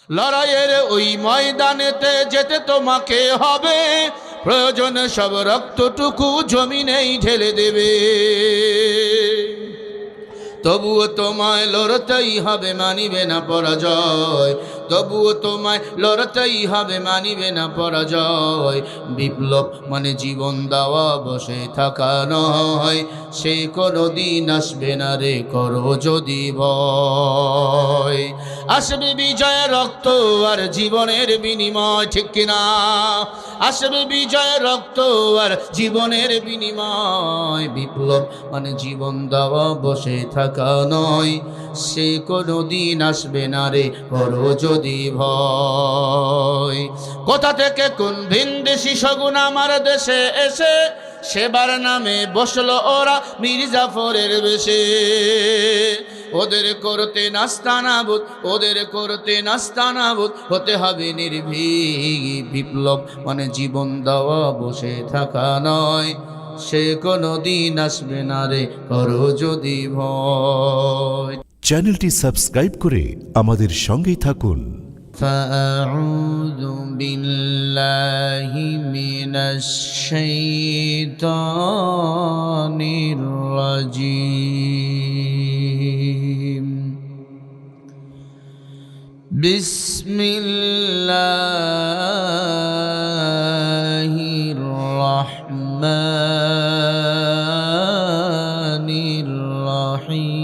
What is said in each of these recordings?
লড়াইয়ের ওই ময়দানেতে যেতে তোমাকে হবে, প্রয়োজনে সব রক্তটুকু জমিনেই ঢেলে দেবে। তবুও তোমায় লড়তেই হবে, মানিবে না পরাজয়। তবুও তোমায় লড়তেই হবে, মানিবে না পরাজয়। বিপ্লব মানে জীবন দেওয়া, বসে থাকা নয়। সে কোনো দিন আসবে না রে, করো যদি ভয়। আসবে বিজয় রক্ত আর জীবনের বিনিময়, ঠিক কিনা? আসবে বিজয় রক্ত আর জীবনের বিনিময়। বিপ্লব মানে জীবন দেওয়া, বসে থাকা নয়। সে কোনো দিন আসবে না রে, করো যদি ভয়। কোথা থেকে কোন ভিনদেশি শগুন আমার দেশে এসে সেবার নামে বসলো ওরা মির্জাফরের বেশে। ওদের করতে নাস্তানাবুদ, ওদের করতে নাস্তানাবুদ হতে হবে নির্ভীক। বিপ্লব মানে জীবন দেওয়া, বসে থাকা নয়। সে কোনো দিন আসবে না রে, করো যদি ভয়। চ্যানেলটি সাবস্ক্রাইব করে আমাদের সঙ্গেই থাকুন। فأعوذ بالله من الشيطان الرجيم. بسم الله الرحمن الرحيم.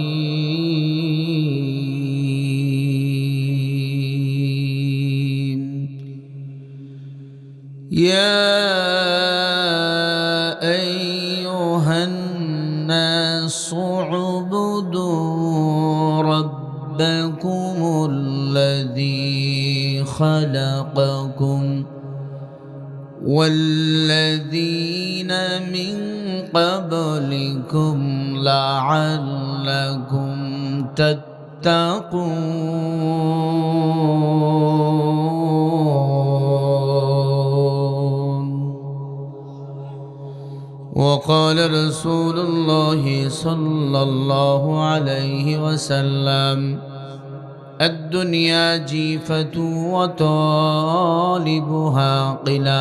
يا أيها الناس اعبدوا ربكم الذي خلقكم والذين من قبلكم لعلكم تتقون. وقال رسول الله صلى الله عليه وسلم: الدنيا جيفة وطالبها قلاب،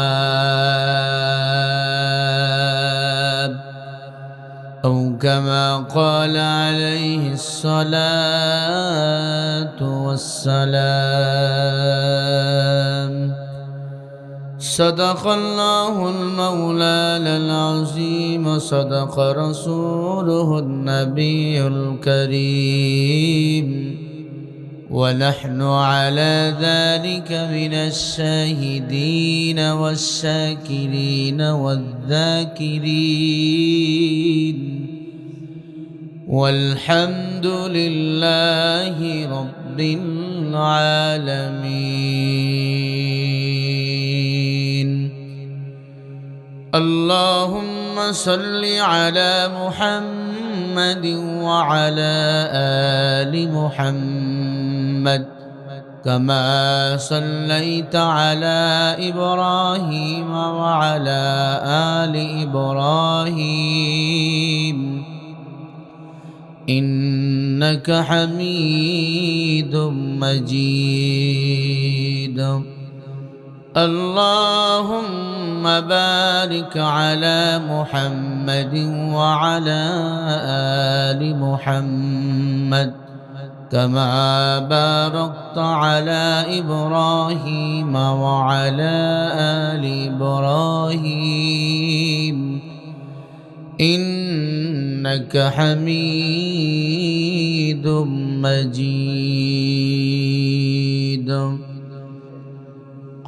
أو كما قال عليه الصلاة والسلام. صدق الله المولى العظيم، صدق رسوله النبي الكريم، ونحن على ذلك من الشاهدين والشاكرين والذاكرين، والحمد لله رب العالمين. اللهم صل على محمد وعلى آل محمد كما صليت على إبراهيم وعلى آل إبراهيم إنك حميد مجيد. اللهم بارك على محمد وعلى آل محمد كما باركت على إبراهيم وعلى آل إبراهيم إنك حميد مجيد.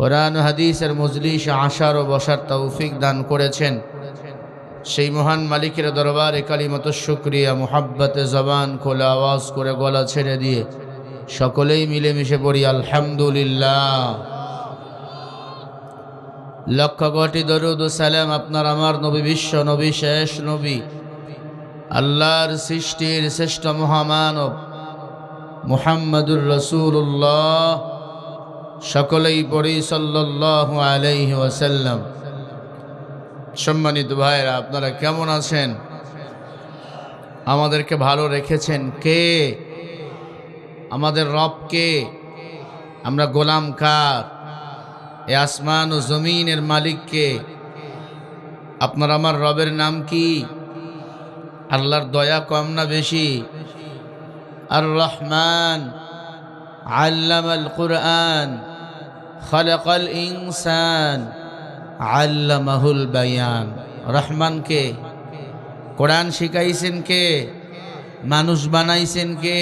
কোরআন হাদিসের মজলিসে আসার ও বসার তৌফিক দান করেছেন সেই মহান মালিকের দরবারে কালিমাত শুকরিয়া, মুহাব্বতে জবান খোলা আওয়াজ করে গলা ছেড়ে দিয়ে সকলেই মিলেমিশে পড়ি আলহামদুলিল্লাহ। লক্ষ কোটি দরুদ ও সালাম আপনার আমার নবী, বিশ্ব নবী, শেষ নবী, আল্লাহর সৃষ্টির শ্রেষ্ঠ মহামানব মুহাম্মদুর রাসূলুল্লাহ, সকলেই পড়ি সাল্লাল্লাহু আলাইহি ওয়াসাল্লাম। সম্মানিত ভাইরা, আপনারা কেমন আছেন? আমাদেরকে ভালো রেখেছেন কে? আমাদের রব কে? আমরা গোলাম কার? এ আসমান ও জমিনের মালিককে। আপনার আমার রবের নাম কি? আল্লাহর দয়া কম না বেশি? আর রহমান আল্লামাল কুরআন খালাকাল ইনসান আল্লামাহুল বায়ান। রহমান কে? কোরআন শিখাইছেন কে? মানুষ বানাইছেন কে?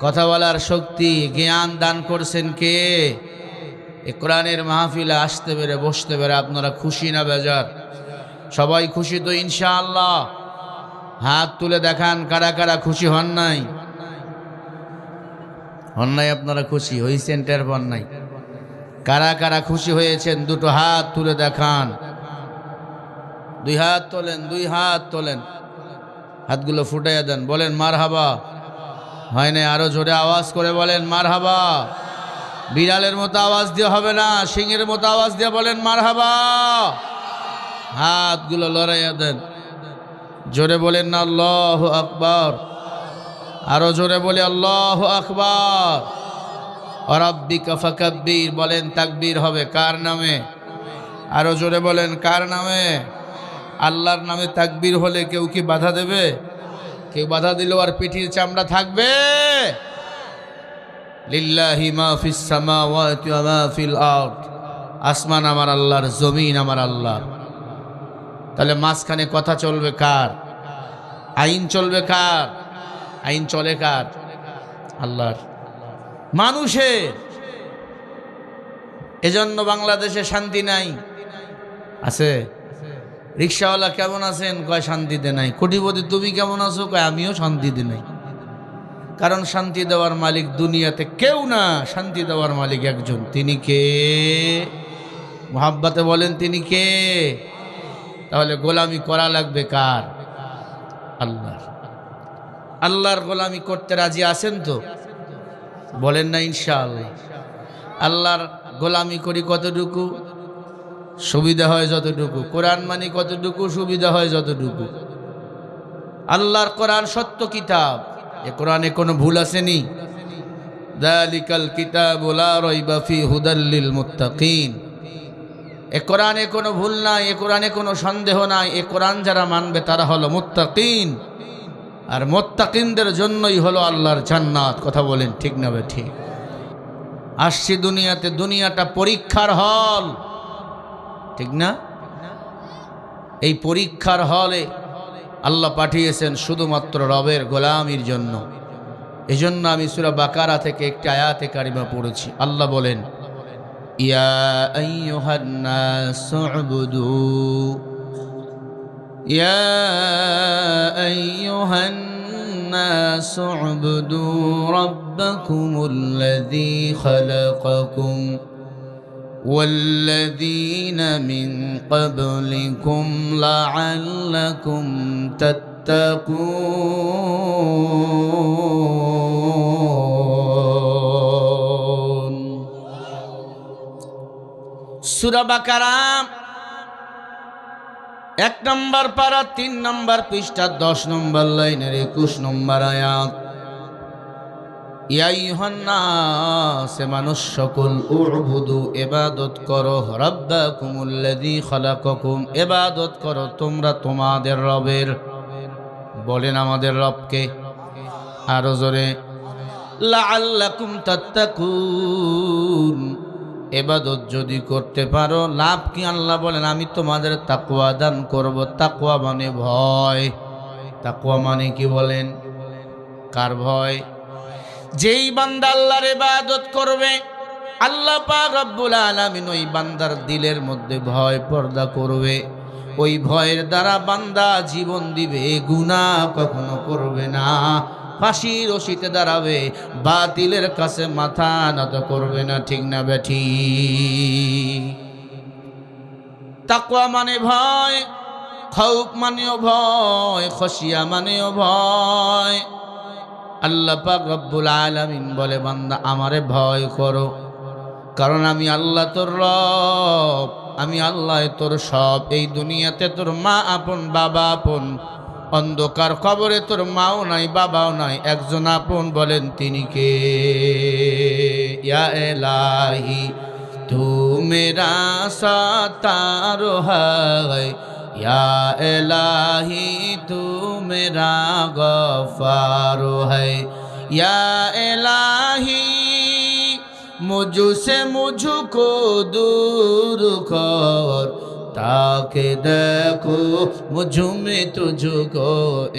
কথা বলার শক্তি জ্ঞান দান করছেন কে? এ কোরআনের মাহফিলে আসতে পেরে বসতে পেরে আপনারা খুশি না বেজার? সবাই খুশি তো ইনশাআল্লাহ? হাত তুলে দেখান কারা কারা খুশি হন নাই? হন নাই? আপনারা খুশি হয়েছেন টের পান নাই? কারা কারা খুশি হয়েছেন দুটো হাত তুলে দেখান। দুই হাত তোলেন, দুই হাত তোলেন, হাতগুলো ফুটাইয়া দেন, বলেন মারহাবা। হয় না? আরো জোরে আওয়াজ করে বলেন মারহাবা। বিড়ালের মতো আওয়াজ দিয়ে হবে না, সিংহের মতো আওয়াজ দিয়ে বলেন মারহাবা। হাতগুলো লড়াইয়া দেন, জোরে বলেন না আল্লাহু আকবার। আরো জোরে বলে আল্লাহু আকবার। রাব্বিকা ফাকাব্বির, বলেন তাকবীর হবে কার নামে? আরো জোরে বলেন কার নামে? আল্লাহর নামে তাকবীর হলে কেউ কি বাধা দেবে? কেউ বাধা দিলেও আর পিঠির চামড়া থাকবে? লিল্লাহি মা ফিস সামাওয়াতি ওয়া মা ফিল আরদ। আসমান আমার আল্লাহর, জমিন আমার আল্লাহর। তাহলে মাঝখানে কথা চলবে কার? আইন চলবে কার? আইন চলে কার? আল্লাহর। মানুষের। এজন্য বাংলাদেশে শান্তি নাই। আছে? রিক্সাওয়ালা কেমন আছেন? কয় শান্তিতে নাই। কোটিপতি তুমি কেমন আছো? কয় আমিও শান্তিতে নাই। কারণ শান্তি দেওয়ার মালিক দুনিয়াতে কেউ না, শান্তি দেওয়ার মালিক একজন। তিনি কে? মুহাব্বতে বলেন তিনি কে? তাহলে গোলামি করা লাগবে কার? আল্লাহর। আল্লাহর গোলামি করতে রাজি আছেন তো? বলেন না ইনশাআল্লাহ। আল্লাহর গোলামি করি কতটুকু? সুবিধা হয় যতটুকু। কোরআন মানি কতটুকু? সুবিধা হয় যতটুকু। আল্লাহর কোরআন সত্য কিতাব। এ কোরআনে কোনো ভুল আসেনি। যালিকাল কিতাবু লা রাইবা ফি হুদাল লিল মুত্তাকিন। এ কোরআনে কোনো ভুল নাই, এ কোরআনে কোনো সন্দেহ নাই। এ কোরআন যারা মানবে তারা হলো মুত্তাকিন, আর মুত্তাকিনদের জন্যই হলো আল্লাহর জান্নাত। কথা বলেন ঠিক না বে ঠিক? আসছি দুনিয়াতে, দুনিয়াটা পরীক্ষার হল, ঠিক না? এই পরীক্ষার হলে আল্লাহ পাঠিয়েছেন শুধুমাত্র রবের গোলামির জন্য। এজন্য আমি সূরা বাকারা থেকে একটি আয়াতে কারিমা পড়েছি। আল্লাহ বলেন, ইয়া আইয়ুহান নাসু উবুদু, ইয়া আইয়ুহান নাসু উবুদু রাব্বাকুমুল্লাযী খালাকাকুম والذين من قبلكم لعلكم تتقون। সূরা বাকারা 1 নম্বর পারা 3 নম্বর পৃষ্ঠা 10 নম্বর লাইনের 21 নম্বর আয়াত। ইয়া আইয়ুহান নাস, মানুষ সকল, উবুদু, ইবাদত করো, রাব্বাকুমুল্লাযী খালাকাকুম, ইবাদত করো তোমরা তোমাদের রবের। বলেন আমাদের রবকে। আরো জোরে, লাআল্লাকুম তাত্তাকুন। ইবাদত যদি করতে পারো লাভ কি? আল্লাহ বলেন আমি তোমাদের তাকওয়া দান করব। তাকওয়া মানে ভয়। তাকওয়া মানে কি বলেন? কার ভয়? যেই বান্দা আল্লাহর ইবাদত করবে, আল্লাহ পাক রব্বুল আলামিন ওই বান্দার দিলের মধ্যে ভয় পয়দা করবে। ওই ভয়ের দ্বারা বান্দা জীবন দিবে, গুনাহ কখনো করবে না, ফাঁসির রশিতে দাঁড়াবে, বাতিলের কাছে মাথা নত করবে না। ঠিক না বেঠি? তাকওয়া মানে ভয়, খাউফ মানেও ভয়, খশিয়া মানেও ভয়। আল্লাহ পাক রব্বুল আলামিন বলে, বান্দা আমারে ভয় করো, কারণ আমি আল্লাহ তোর রব, আমি আল্লাহ তোর সব। এই দুনিয়াতে তোর মা আপন, বাবা আপন, অন্ধকার কবরে তোর মাও নাই বাবাও নাই, একজন আপন, বলেন তিনি কে? ইয়া এলাহি তু মেরা সাতার হায়, ইয়া এলাহি তু মেরা গফার হায়, ইয়া এলাহি মুঝসে মুঝকো দূর কর, তাকে দেখো মুঝমে তুঝকো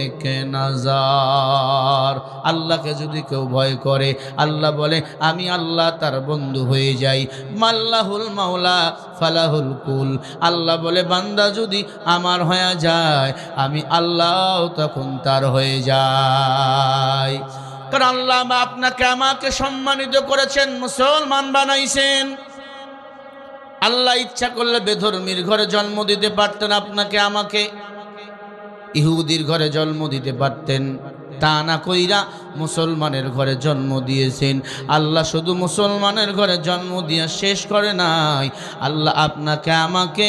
এক নজর। আল্লাহকে যদি কেউ ভয় করে, আল্লাহ বলে আমি আল্লাহ তার বন্ধু হয়ে যাই। মাল্লাহুল মাওলা ফালাহুল কুল। আল্লাহ বলে বান্দা যদি আমার হয়ে যায়, আমি আল্লাহ তখন তার হয়ে যাই। কারণ আল্লাহ আপনাকে আমাকে সম্মানিত করেছেন, মুসলমান বানাইছেন। আল্লাহ ইচ্ছা করলে বেধর্মীর ঘরে জন্ম দিতে পারতেন, আপনাকে আমাকে ইহুদির ঘরে জন্ম দিতে পারতেন, তা না কইরা মুসলমানের ঘরে জন্ম দিয়েছেন। আল্লাহ শুধু মুসলমানের ঘরে জন্ম দিয়ে শেষ করে নাই, আল্লাহ আপনাকে আমাকে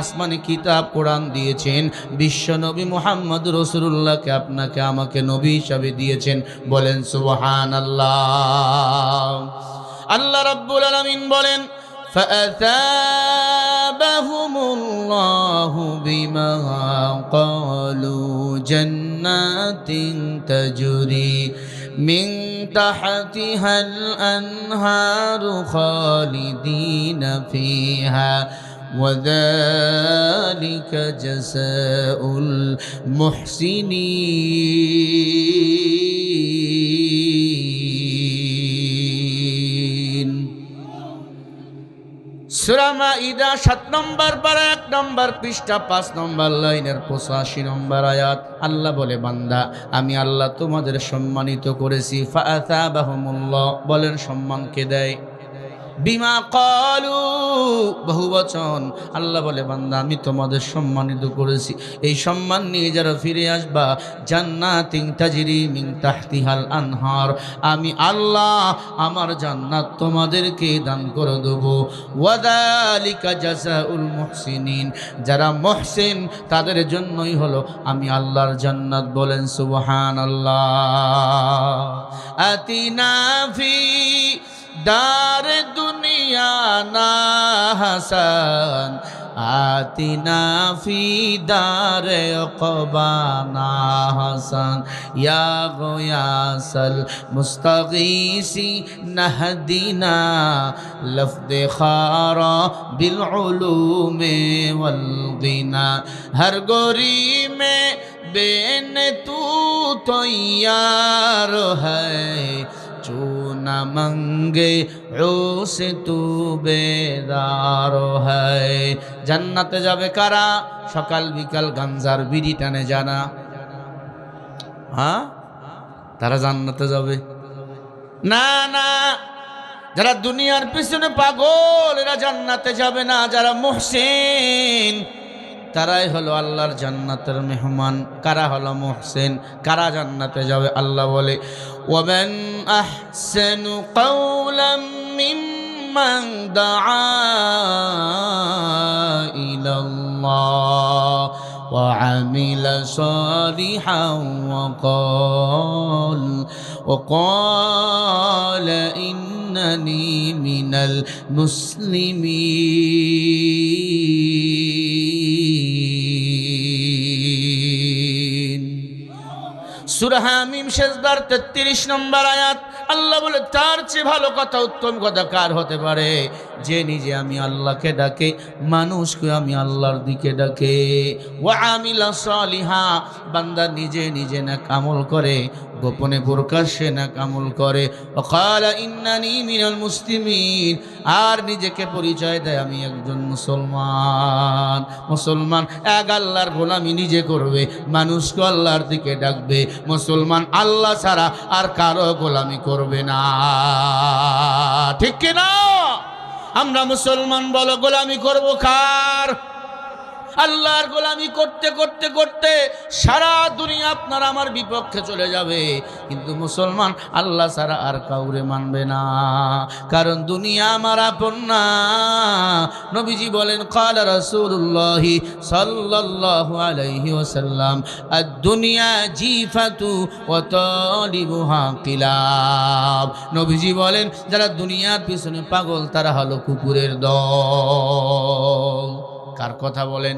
আসমানি কিতাব কোরআন দিয়েছেন, বিশ্ব নবী মুহাম্মদ রাসূলুল্লাহকে আপনাকে আমাকে নবী হিসাবে দিয়েছেন। বলেন সুবহানাল্লাহ। আল্লাহ রাব্বুল আলামিন বলেন فأثابهم الله بما قالوا جنات تجري من تحتها الأنهار خالدين فيها وذلك جزاء المحسنين। সূরা মাইদা 7 নম্বর পারা 1 নম্বর পৃষ্ঠা 5 নম্বর লাইনের 85 নম্বর আয়াত। আল্লাহ বলে বান্দা আমি আল্লাহ তোমাদের সম্মানিত করেছি। ফাআসাবাহুমুল্লাহ, বলেন সম্মান কে দেয়? বিমা ক্বালু, বহুবচন। আল্লাহ বলে বান্দা আমি তোমাদের সম্মানিত করেছি, এই সম্মান নিয়ে যারা ফিরে আসবা, জান্নাতিন তাজরি মিন তাহতিহাল আনহার, আমি আল্লাহ আমার জান্নাত তোমাদেরকে দান করে দেব। ওয়াযালিকা জাযাউল মুহসিনিন, যারা মুহসিন তাদের জন্যই হলো আমি আল্লাহর জান্নাত। বলেন সুবহানাল্লাহ। আতিনা ফি দার দুনিয়া না হাসান, আতিনা ফি দারে উকবা না হাসান, ইয়া গয়াসাল মুস্তাগীসি নাহদিনা লফদে খারা বিল উলুমে ওয়াল গিনা, হর গোরি মে বেন তু তৈয়ার হ্যায়, চুনা মঙ্গে ওসে তু বেদার হয়। জান্নাতে যাবে কারা? সকাল বিকাল গাঞ্জার বিড়ি টানে জানা, হ্যাঁ তারা জান্নাতে যাবে না? না, যারা দুনিয়ার পিছনে পাগল এরা জান্নাতে যাবে না। যারা মুহসিন তারাই হলো আল্লাহর জান্নাতের মেহমান। কারা হলো মুহসিন, কারা জান্নাতে যাবে? আল্লাহ বলে ওয়ামান আহসানু কাওলাম মিম্মান দাআ ইলাল্লাহ ওয়া আমিলা সালিহান ওয়া ক্বালা ইন্নানি মিনাল মুসলিমিন। সূরা হামিম সেজদার 33 নম্বর আয়াত। আল্লাহ বলে তার চেয়ে ভালো কথা, উত্তম কথা কার হতে পারে? যে নিজে আমি আল্লাহকে ডাকে, মানুষকে আমি আল্লাহর দিকে ডাকে। ওয়া আমিলা সালিহা, বান্দা নিজে নিজে নেক আমল করে, গোপনে প্রকাশ্যে নেক আমল করে। ওয়া ক্বালা ইন্নানি মিনাল মুসলিমিন, আর নিজেকে পরিচয় দেয় আমি একজন মুসলমান। মুসলমান এক আল্লাহর গোলামি নিজে করবে, মানুষকে আল্লাহর দিকে ডাকবে। মুসলমান আল্লাহ ছাড়া আর কারো গোলামি করবে না, ঠিক কিনা? আমরা মুসলমান বলো, গোলামি করব কার? আল্লাহর গোলামি করতে করতে করতে সারা দুনিয়া আপনার আমার বিপক্ষে চলে যাবে, কিন্তু মুসলমান আল্লাহ ছাড়া আর কাউরে মানবে না, কারণ দুনিয়া আমার আপন না। নবীজি বলেন ক্বালা রাসূলুল্লাহ সাল্লাল্লাহু আলাইহি ওয়াসাল্লাম আদ-দুনিয়া জিফাতু ওয়া তালিবুহা কিলাব। নবীজি বলেন যারা দুনিয়ার পিছনে পাগল তারা হলো কুকুরের দল। কার কথা বলেন?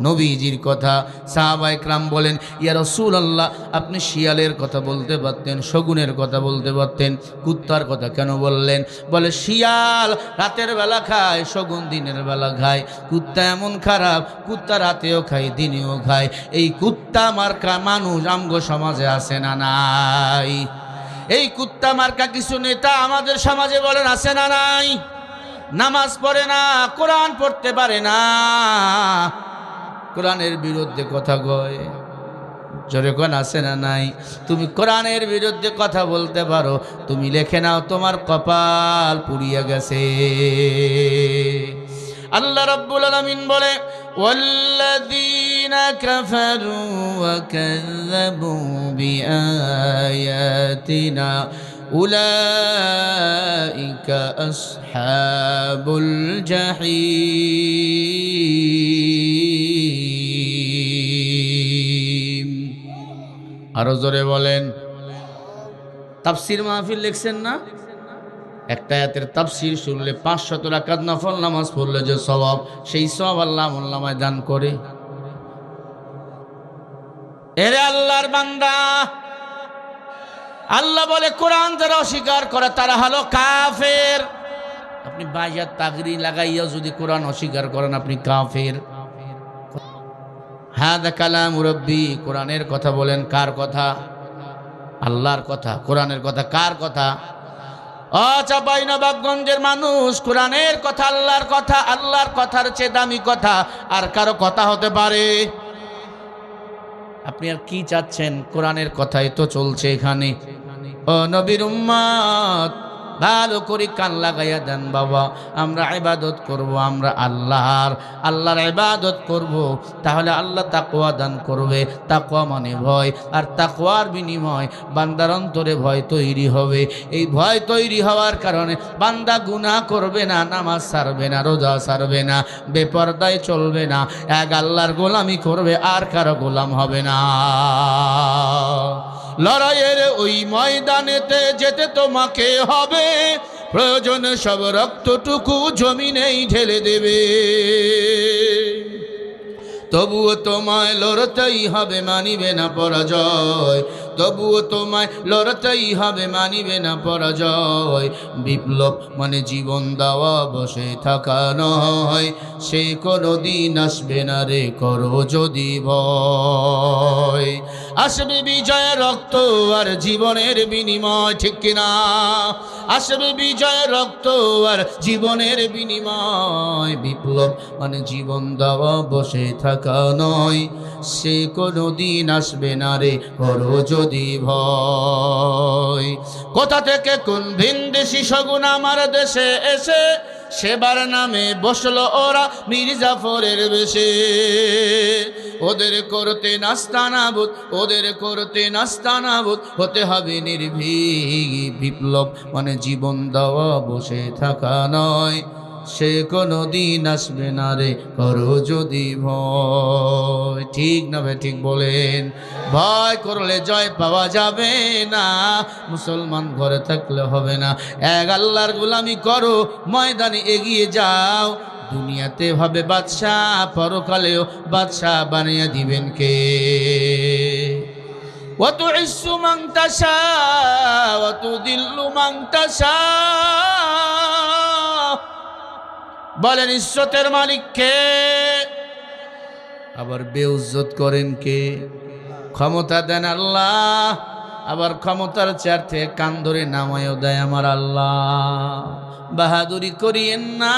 নবীজির কথা। সাহাবায়ে কেরাম বলেন ইয়া রাসূলুল্লাহ আপনি শিয়ালের কথা বলতে পারতেন, শগুনের কথা বলতে পারতেন, কুত্তার কথা কেন বললেন? বলে শিয়াল রাতের বেলা খায়, শগুন দিনের বেলা খায়। কুত্তা এমন খারাপ, কুত্তা রাতেও খায় দিনেও খায়। এই কুত্তা মার্কা মানুষ আমগো সমাজে আছে না নাই? এই কুত্তা মার্কা কিছু নেতা আমাদের সমাজে বলেন আছে না নাই? নামাজ পড়ে না, কোরআন পড়তে পারে না, কোরআনের বিরুদ্ধে কথা কয়। জোরে কোন আছে না নাই? তুমি কোরআনের বিরুদ্ধে কথা বলতে পারো, তুমি লিখে নাও তোমার কপাল পুড়িয়ে গেছে। আল্লাহ রাব্বুল আলামিন বলে ওয়াল্লাযীনা কাফারু ওয়া কাযযাবু বিআয়াতিনা উলাইকা আসহাবুল জাহিম। আরো জোরে বলেন। তাফসীর মাহফিল লিখছেন না? একটা আয়াতের তাফসীর শুনলে 500 রাকাত নফল নামাজ পড়লে যে সওয়াব, সেই সওয়াব আল্লাহ আমলনামায় দান করে। এরে আল্লাহর বান্দা, আল্লাহ বলে কোরআন যারা অস্বীকার করে তারা হলো কাফের। আপনি বাইয়াত তাগরি লাগাইয়া যদি কোরআন অস্বীকার করেন আপনি কাফের। হাদা কালাম রাব্বি, কোরআনের কথা বলেন। কার কথা? আল্লাহর কথা। কোরআনের কথা কার কথা? চাঁপাইনবাবগঞ্জের মানুষ, কোরআনের কথা, আল্লাহর কথা। আল্লাহর কথার চেয়ে দামি কথা আর কারো কথা হতে পারে? আপনি আর কি চাচ্ছেন? কোরআনের কথাই তো চলছে এখানে। ও নবীর উম্মত, ভালো করে কান লাগাইয়া দেন বাবা। আমরা ইবাদত করব, আমরা আল্লাহর ইবাদত করব, তাহলে আল্লাহ তাকওয়া দান করবে। তাকওয়া মানে ভয়, আর তাকওয়ার বিনিময় বান্দার অন্তরে ভয় তৈরি হবে। এই ভয় তৈরি হওয়ার কারণে বান্দা গুনাহ করবে না, নামাজ ছাড়বে না, রোজা ছাড়বে না, বেপরদায় চলবে না, এক আল্লাহর গোলামি করবে, আর কারো গোলাম হবে না। লড়াইয়ের ওই ময়দানেতে যেতে তোমাকে হবে, প্রয়োজনে সব রক্তটুকু জমিনেই ঢেলে দেবে। তবুও তোমায় লড়তেই হবে, মানিবে না পরাজয়। তবুও তোমায় লড়তেই হবে, মানিবে না পরাজয়। বিপ্লব মানে জীবন দেওয়া, বসে থাকা নয়। সে কোনো দিন আসবে না রে, করো যদি ভয়। আসবে বিজয় রক্ত আর জীবনের বিনিময়, ঠিক কিনা? আসবে বিজয় রক্ত আর জীবনের বিনিময়। বিপ্লব মানে জীবন দেওয়া, বসে থাকা নয়। সে কোনো দিন আসবে না রে, করো যদি ভয়। কোথা থেকে কোন ভিনদেশি শগুন আমার দেশে এসে সেবার নামে বসলো ওরা মির্জাফরের বেশে। ওদের করতে নাস্তানাবুদ, ওদের করতে নাস্তানাবুদ হতে হবে নির্ভীক। বিপ্লব মানে জীবন দেওয়া, বসে থাকা নয়। সে কোনো দিন আসবে না রে, করো যদি ভয়। ঠিক না ভাই? ঠিক বলেন। ভয় করলে জয় পাওয়া যাবে না, মুসলমান ঘরে থাকলে হবে না। এক আল্লাহর গোলামি করো, ময়দানে এগিয়ে যাও। দুনিয়াতে ভাবে বাদশাহ, পরকালেও বাদশাহ বানিয়ে দিবেন কে? ওয়া তুইজ্জু মান তাশা ওয়া তুযিল্লু মান তাশা। বলেন ইজ্জতের মালিক কে? আবার বেইজ্জত করেন কে? ক্ষমতা দেন আল্লাহ, আবার ক্ষমতার চেয়ার থেকে কান ধরে নামায়ও দেয় আমার আল্লাহ। বাহাদুরি করিয়েন না,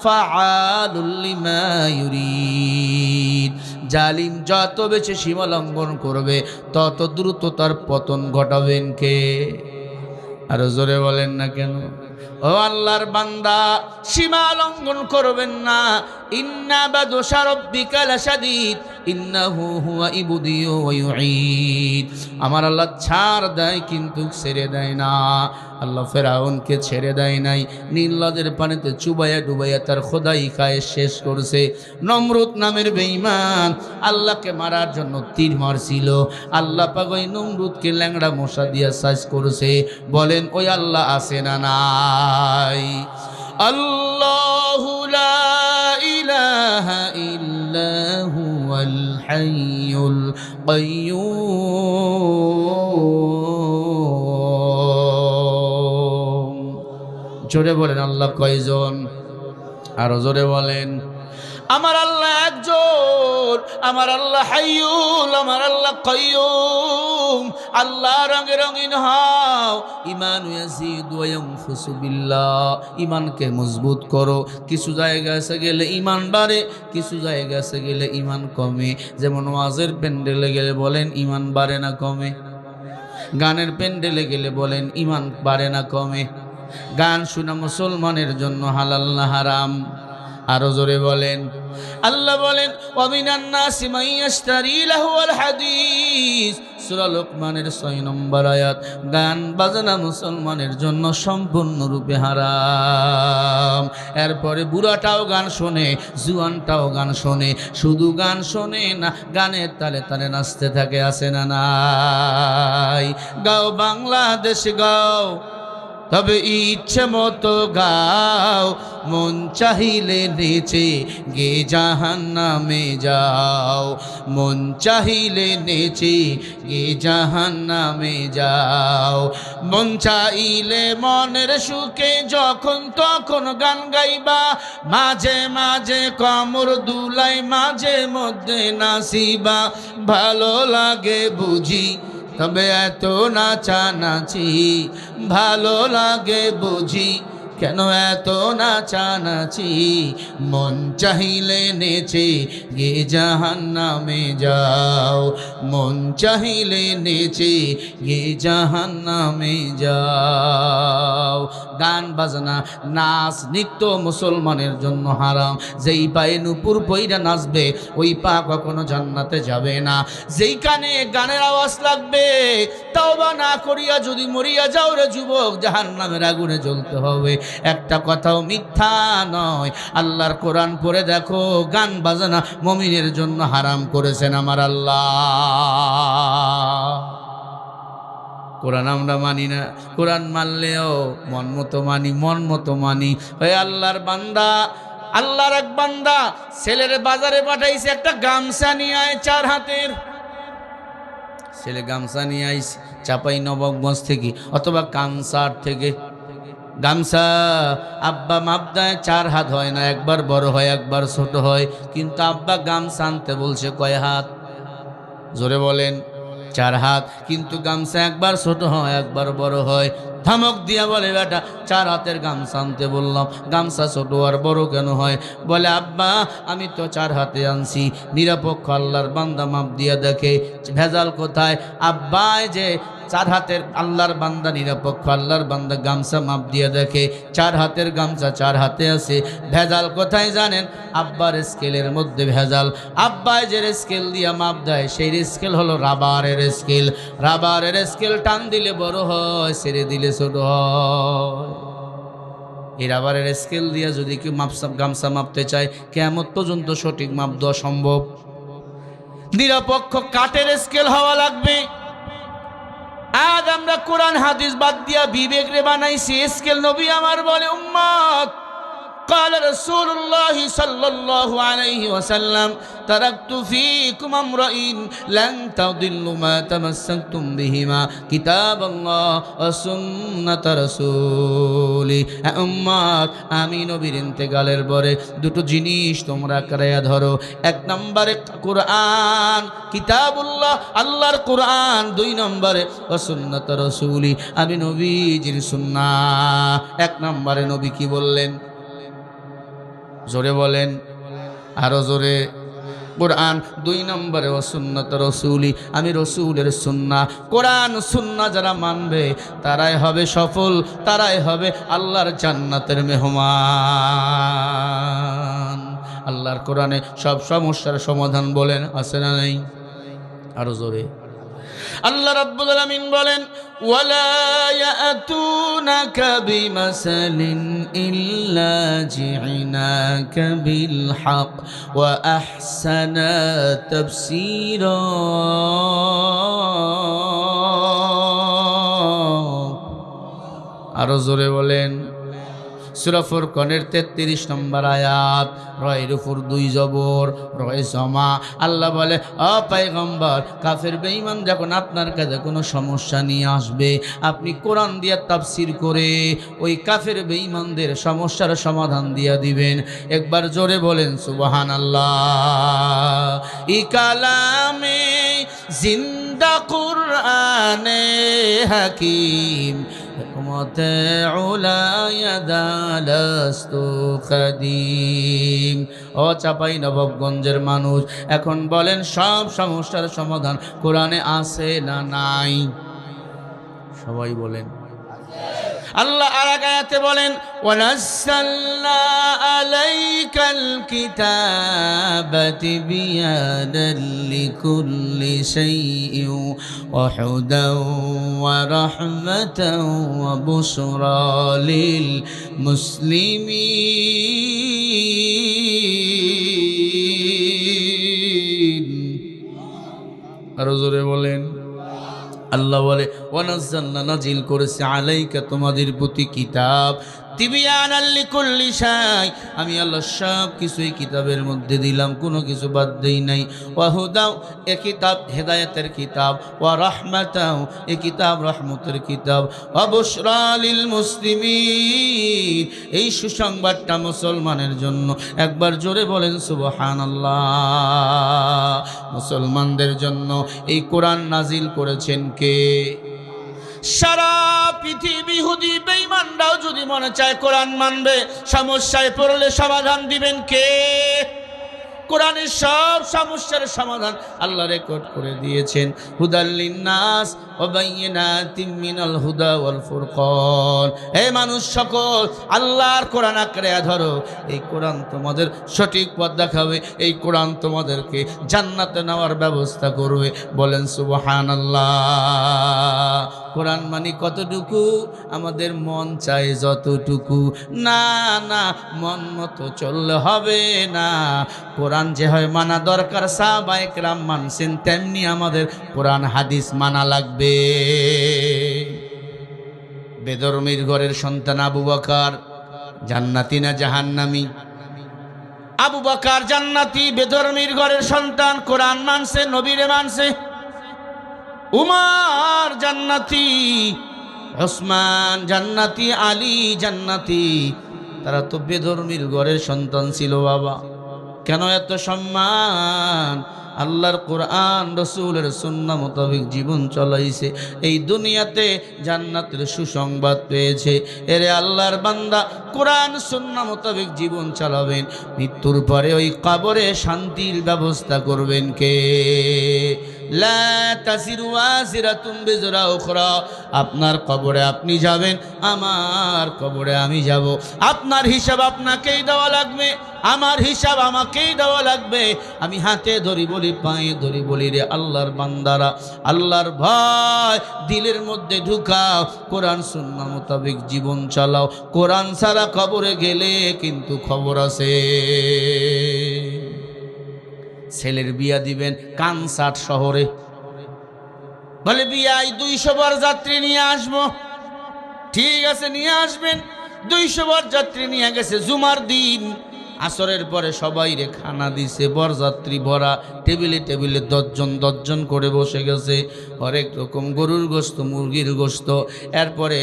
ফাআলুল লিমা ইউরিদ। জালিম যত বেশি সীমা লঙ্ঘন করবে তত দ্রুত তার পতন ঘটাবেন কে? আরো জোরে বলেন না কেন? ও আল্লাহর বান্দা, সীমা লঙ্ঘন করবেন না। ইন্না বাদশা রাব্বিকা লাশাদীদ ইন্নাহু হুয়া ইবদিউ ওয়া ইউঈদ। আমার আল্লাহ ছাড় দেয় কিন্তু ছেড়ে দেয় না। আল্লাহ ফেরাউনকে ছেড়ে দেয় নাই, নীল নদের পানিতে চুবাইয়া ডুবাইয়া তার খোদাই খায় শেষ করছে। নমরুদ নামের বেঈমান আল্লাহকে মারার জন্য তীর মারছিল, আল্লাহ পাক ওই নমরুদকে ল্যাংড়া মশা দিয়া সাজ করেছে। বলেন ওই আল্লাহ আছে না নাই? আল্লাহু লা ইলাহা ইল্লা হুয়াল হাইয়ুল কাইয়্যুম। জোরে বলেন আল্লাহ কয়জন? আরো জোরে বলেন। আমার আল্লাহ একজন, আমার আল্লাহ হাইয়ুল, আমার আল্লাহ কাইয়্যুম। আল্লাহ রঙে রঙিন হও। ঈমান ইয়াজিদু ওয়া ইয়ানফুসু বিল্লাহ। ঈমানকে মজবুত করো। কিছু জায়গায় গেলে ঈমান বাড়ে, কিছু জায়গায় গেলে ঈমান কমে। যেমন ওয়াজের প্যান্ডেলে গেলে বলেন ঈমান বাড়ে না কমে? গানের প্যান্ডেলে গেলে বলেন ঈমান বাড়ে না কমে? গান শোনা মুসলমানের জন্য হালাল না হারাম? আরো জোরে বলেন। আল্লাহ বলেন ওয়ামিনান নাসি মান ইয়াশতারি লাহুল হাদিস। সূরা লোকমানের 6 নম্বর আয়াত। গান বাজনা মুসলমানের জন্য সম্পূর্ণরূপে হারাম। এরপরে বুড়াটাও গান শোনে, জুয়ানটাও গান শোনে। শুধু গান শোনে না, গানের তালে তালে নাচতে থাকে। আছে না নাই? গাও বাংলাদেশ গাও, তবে ইচ্ছে মতো গাও। মন চাহিলে নেচে গে জাহান্নামে যাও। মন চাহিলে নেচে গে জাহান্নামে যাও। মন চাইলে মনের সুখে যখন তখন গান গাইবা। মাঝে মাঝে কমর দুলাই, মাঝে মধ্যে নাচিবা। ভালো লাগে বুঝি তবে এত নাচানাচি? ভালো লাগে বুঝি কেন এত নাচানাচি? মন চাহিলে নেচে গে জাহান্নামে যাও। মন চাহিলে নেচে গে জাহান্নামে যাও। গান বাজনা নাচ নৃত্য মুসলমানের জন্য হারাম। যেই পায়ে নুপুর পইরা নাচবে ওই পা কখনো জান্নাতে যাবে না। যেই কানে গানের আওয়াজ লাগবে, তওবা না করিয়া যদি মরিয়া যাও রে যুবক, জাহান্নামের আগুনে জ্বলতে হবে। একটা কথাও মিথ্যা নয়। আল্লাহর কোরআন পড়ে দেখো, গান বাজনা মুমিনের জন্য হারাম করেছেন আমার আল্লাহ। কোরআন আমরা মানি না। কোরআন মানলেও মন মতো মানি, মন মতো মানি। ওই আল্লাহর বান্দা, আল্লাহর এক বান্দা ছেলের বাজারে পাঠাইছে একটা গামছা নিয়ে আয় 4 হাতের। ছেলে গামছা নিয়ে আইছে চাপাই নবাবগঞ্জ থেকে অথবা কানসার থেকে। গামছা আব্বা মাপ দেয় 4 হাত হয় না, একবার বড় হয় একবার ছোট হয়। কিন্তু আব্বা গামছা আনতে বলছে কয় হাত? জোরে বলেন। 4 হাত। কিন্তু গামছা একবার ছোট হয় একবার বড় হয়। ধমক দিয়া বলে বেটা 4 হাতের গামছা আনতে বললাম, গামছা ছোট আর বড় কেন হয়? বলে আব্বা আমি তো 4 হাতে আনছি। নিরপেক্ষ আল্লাহর বান্দা মাপ দিয়া দেখে ভেজাল কোথায়? আব্বাই যে 4 হাতের আল্লাহর বান্দা, নিরপেক্ষ আল্লাহর বান্দা গামছা মাপ দিয়ে দেখে 4 হাতের গামছা 4 হাতে আছে। ভেজাল কোথায় জানেন? আব্বার স্কেলের মধ্যে ভেজাল। আব্বাই যে স্কেল দিয়া মাপ দেয় সেই স্কেল হলো রাবারের স্কেল। রাবারের স্কেল টান দিলে বড় হয়, ছেড়ে দিলে ছোট হয়। এই রাবারের স্কেল দিয়া যদি কেউ গামছা মাপতে চায়, কিয়ামত পর্যন্ত সঠিক মাপ দেওয়া সম্ভব। নিরপেক্ষ কাঠের স্কেল হওয়া লাগবে। আজ আমরা কোরআন হাদিস বাদ দিয়া বিবেক রে বানাইছি স্কেল। নবী আমার বলে উম্মত, قال رسول الله صلى الله عليه وسلم تركت فيكم امرئين لن تضلوا ما تمسكتم بهما كتاب الله وسنة رسوله। উম্মত, আমি নবীর ইন্তেকালের পরে দুটো জিনিস তোমরা কারায়া ধরো। 1 নম্বরে কোরআন কিতাবুল্লাহ, আল্লাহর কোরআন। 2 নম্বরে সুন্নাত রাসূলি, আমি নবীজির সুন্নাহ। 1 নম্বরে নবী কি বললেন? জোরে বলেন, আরো জোরে। কোরআন, 2 নম্বরে ও সুন্নাত রাসূলি, আমি রাসূলের সুন্নাহ। কোরআন সুন্নাহ যারা মানবে তারাই হবে সফল, তারাই হবে আল্লাহর জান্নাতের মেহমান। আল্লাহর কোরআনে সব সমস্যার সমাধান বলেন, আছে না নাই? আরো জোরে। আল্লাহ রাব্বুল আলামিন বলেন, ওয়ালা ইয়াতুনাকা বিমাসালিন ইল্লা জি'নাকা বিল হক ওয়া আহসানা তাফসীরা। আরো জোরে বলেন। সূরা ফুরকানের 33 নম্বর আয়াত, রয়ের উপর 2 জবর, রয় জমা। আল্লাহ বলে, ও পয়গম্বর, কাফের বেঈমান যখন আপনার কাছে কোনো সমস্যা নিয়ে আসবে, আপনি কোরআন দিয়ে তাফসীর করে ওই কাফের বেঈমানদের সমস্যার সমাধান দিয়ে দিবেন। একবার জোরে বলেন সুবহানাল্লাহ। ই কালামে জিন্দা কুরআনে হাকিম হিকমতে উলায়াদালাস্তু খাদিম। ও চাপাই নবাবগঞ্জের মানুষ, এখন বলেন সব সমস্যার সমাধান কোরআনে আছে না নাই? সবাই বলেন। আল্লাহ আর এক আয়াতে বলেন, ওয়ানাজ্জালনা আলাইকাল কিতাবা তিবয়ানাল লিকুল্লি শাইইন ওয়া হুদান ওয়া রাহমাতান ওয়া বুশরা লিল মুসলিমিন। আরো জোরে বলেন। আল্লাহ বলে, ওয়ানাজ্জালনা, নাজিল করেছে, আলাইকা, তোমাদের প্রতি, কিতাব, তিবিয়ানাল লিকুল্লি শাই, আমি আল্লাহ সব কিছুই কিতাবের মধ্যে দিলাম, কোনো কিছু বাদ দেই নাই। ওয়া হুদাও, এ কিতাব হেদায়েতের কিতাব, ওয়া রাহমাতাও, এ কিতাব রহমতের কিতাব, ওয়া বুশরা লিল মুসলিমিন, এই সুসংবাদটা মুসলমানের জন্য। একবার জোরে বলেন সুবহানাল্লাহ। মুসলমানদের জন্য এই কোরআন নাজিল করেছেন কে? সারা পৃথিবী ইহুদি বেঈমানরাও যদি মনে চায় কোরআন মানবে, সমস্যায় পড়লে সমাধান দিবেন কে? কোরআনের সব সমস্যার সমাধান আল্লাহ রেকর্ড করে দিয়েছেন। হুদাল লিন্নাস ওয়া বাইয়িনাতিম মিনাল হুদা ওয়াল ফুরকান। হে মানুষ সকল, আল্লাহর কোরআন আঁকড়ে ধরো। এই কোরআন তোমাদের সঠিক পথ দেখাবে, এই কোরআন তোমাদেরকে জান্নাতে নেওয়ার ব্যবস্থা করবে। বলেন সুবহানাল্লাহ। কোরআন মানে কতটুকু? আমাদের মন চায় যতটুকু। না না, মন মতো চললে হবে না। কোরআন যে হয় মানা দরকার, সাহাবায়ে কেরাম মানছেন, তেমনি আমাদের কোরআন হাদিস মানা লাগবে। বেদরমির ঘরের সন্তান আবু বকর জান্নাতি না জাহান্নামী? আবু বকর জান্নাতি, বেদরমির ঘরের সন্তান, কোরআন মানছে, নবীরে মানছে। উমর জান্নাতি, ওসমান জান্নাতি, আলী জান্নাতি। তারা তো বেধর্মীর ঘরের সন্তান ছিল বাবা। কেন এত সম্মান? আল্লাহর কোরআন রাসূলের সুন্নাহ মোতাবেক জীবন চলাইছে, এই দুনিয়াতে জান্নাতের সুসংবাদ পেয়েছে। এরে আল্লাহর বান্দা, কোরআন সুন্নাহ মোতাবেক জীবন চালাবেন, মৃত্যুর পরে ওই কবরে শান্তির ব্যবস্থা করবেন কে? লা তাসিরু ওয়াজিরাতুম বিজরা উখরা। আপনার কবরে আপনি যাবেন, আমার কবরে আমি যাব। আপনার হিসাব আপনাকেই দেওয়া লাগবে, আমার হিসাব আমাকেই দেওয়া লাগবে। আমি হাতে ধরি বলি, পায়ে ধরি বলি, রে আল্লাহর বান্দারা, আল্লাহর ভয় দিলের মধ্যে ঢুকাও, কোরআন সুন্নাহ মোতাবেক জীবন চালাও। কোরআন ছাড়া কবরে গেলে কিন্তু খবর আছে। ছেলের বিয়া দিবেন কানসাট শহরে, বলে বিয়ায় 200 বরযাত্রী নিয়ে আসবো। ঠিক আছে, নিয়ে আসবেন। 200 বরযাত্রী নিয়ে গেছে। জুমার দিন আসরের পরে সবাই রে খানা দিছে, বরযাত্রী ভরা, টেবিলে টেবিলে 10 জন করে বসে গেছে। হরেক রকম গরুর গোস্ত, মুরগির গোস্ত, এরপরে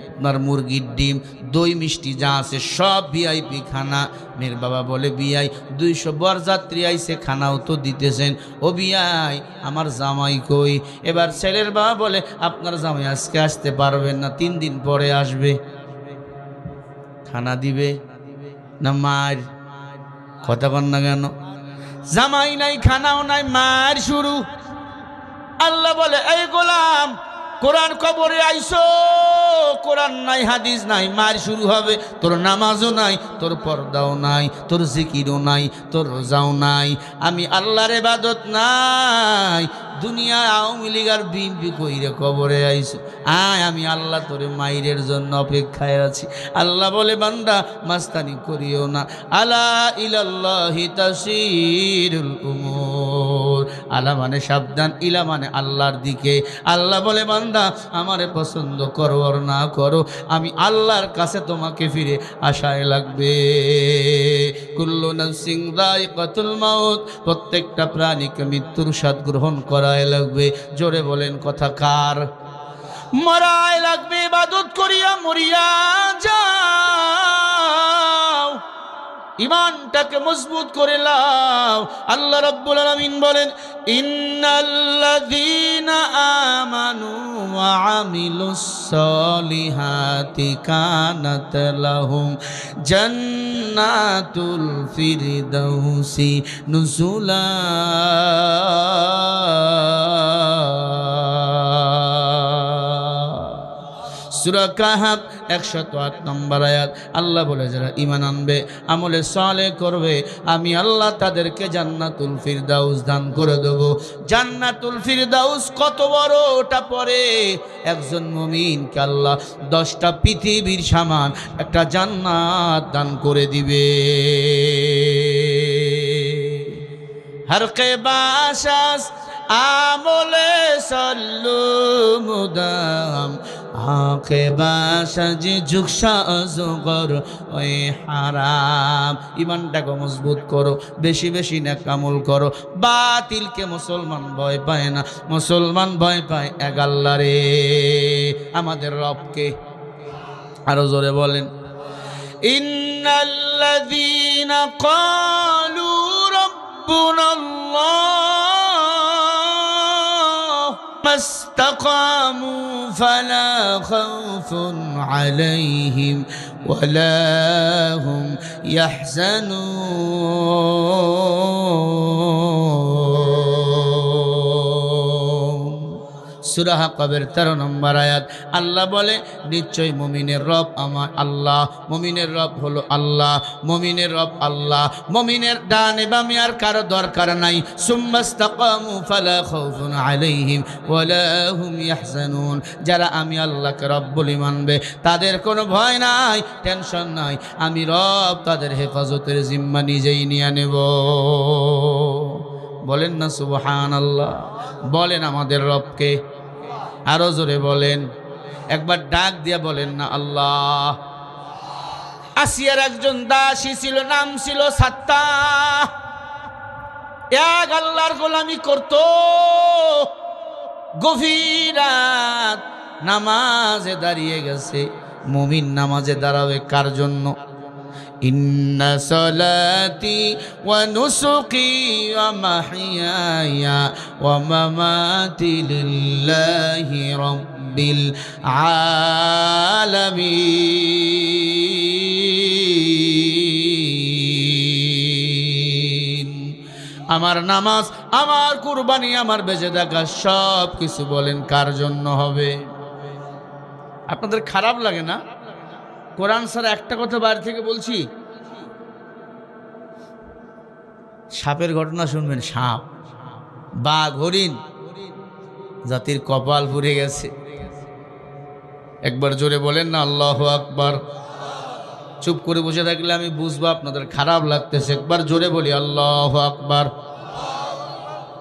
আপনার মুরগির ডিম, দই মিষ্টি যা আছে সব ভিআইপি খানা। মেয়ের বাবা বলে, বিয়াই 200 বরযাত্রী আইছে, খানাও তো দিতেছেন, ও বিয়াই আমার জামাই কই? এবার ছেলের বাবা বলে, আপনার জামাই আজকে আসতে পারবেন না, 3 দিন পরে আসবে। খানা দিবে না মার? কথা কন না কেন? জামাই নাই, খানাও নাই, মার শুরু। আল্লাহ বলে, এই গোলাম, কোরআন কবরে আইসো, কোরআন নাই, হাদিস নাই, মার শুরু হবে। তোর নামাজও নাই, তোর পর্দাও নাই, তোর জিকিরও নাই, তোর রোজাও নাই, আমি আল্লাহর ইবাদত নাই, দুনিয়া আওয়ামী লীগ আর বিএনপি কইরে কবরে আইসো, আয় আমি আল্লাহ তোরে মাইরের জন্য অপেক্ষায় আছি। আল্লাহ বলে, বান্দা মাস্তানি করিও না, আলা ইলাল্লাহি তাসিরুল উমুর। আলা মানে সাবধান, ইলা মানে আল্লাহর দিকে। আল্লাহ বলে, বান্দা আমারে পছন্দ করো আর না করো, আমি আল্লাহর কাছে তোমাকে ফিরে আসায় লাগবে। কুল্লু নাফসিন যায়িকাতুল মাউত, প্রত্যেকটা প্রাণীকে মৃত্যুর স্বাদ গ্রহণ করায় লাগবে। জোরে বলেন কথা কার? মরায় লাগবে, ইবাদত করিয়া মরিয়া যাও, ইমানটাকে মজবুত করে লাও। আল্লাহ রাব্বুল আলামিন বলেন, ইন্নাল্লাযীনা আমানু ওয়া আমিলুস সলিহাতি কানাত লাহুম জান্নাতুল ফিরদাউসি নুজুলা। সূরা কাহফ 108 নম্বর আয়াত। আল্লাহ বলে, যারা ঈমান আনবে, আমলে সালেহ করবে, আমি আল্লাহ তাদেরকে জান্নাতুল ফিরদাউস দান করে দেব। জান্নাতুল ফিরদাউস কত বড়, ওটা পরে একজন মুমিনকে আল্লাহ 10টা পৃথিবীর সমান একটা জান্নাত দান করে দিবে। হর কে বাসাস আমলে সল্লু মুদাম, আকে বাসাজ জুকসা অজগর ওই হারাম। ইমানটাকে মজবুত করো, বেশি বেশি নেক আমল করো। বাতিলকে মুসলমান ভয় পায় না, মুসলমান ভয় পায় এক আল্লাহরে, আমাদের রবকে। আরো জোরে বলেন, ইন্নাল্লাযীনা ক্বালু রাব্বুনাল্লাহ মাস্তাকামু ফালা খাউফুন আলাইহিম ওয়ালা হুম ইয়াহজানুন। সূরা হাক্কাবের 13 নম্বর আয়াত। আল্লাহ বলে, নিশ্চয় মুমিনের রব আমার আল্লাহ। মুমিনের রব হলো আল্লাহ, মুমিনের রব আল্লাহ। মুমিনের ডানে বামে আর কারো দরকার নাই। সুম্মাস্তাকামু ফালা খাউফুন আলাইহিম ওয়ালা হুম ইয়াহজানুন। যারা আমি আল্লাহকে রব বলে মানবে, তাদের কোনো ভয় নাই, টেনশন নাই। আমি রব তাদের হেফাজতের জিম্মা নিজেই নিয়ে নেব। বলেন না সুবহানাল্লাহ। বলেন আমাদের রবকে। আরো জোরে বলেন, একবার ডাক দিয়া বলেন না আল্লাহ। আসিয়ার একজন দাসী ছিল, নাম ছিল সাত্তা। এক আল্লাহর গোলামি করত। গভীর রাত নামাজে দাঁড়িয়ে গেছে। মুমিন নামাজে দাঁড়াবে কার জন্য? ইন্না সালাতি ওয়া নুসুকি ওয়া মাহইয়ায়া ওয়া মামাতি লিল্লাহি রাব্বিল আলামিন। আমার নামাজ, আমার কুরবানি, আমার বেঁচে থাকা সব কিছু বলেন কার জন্য হবে? আপনাদের খারাপ লাগে না? কোরআন ছাড়া একটা কথা বাইরে থেকে বলছি। সাপের ঘটনা শুনবেন। সাপ, বাঘ, হরিণ, জাতির কপাল পুড়ে গেছে। একবার জোরে বলেন না আল্লাহু আকবার। চুপ করে বসে থাকলে আমি বুঝবো আপনাদের খারাপ লাগতেছে। একবার জোরে বলি আল্লাহু আকবার।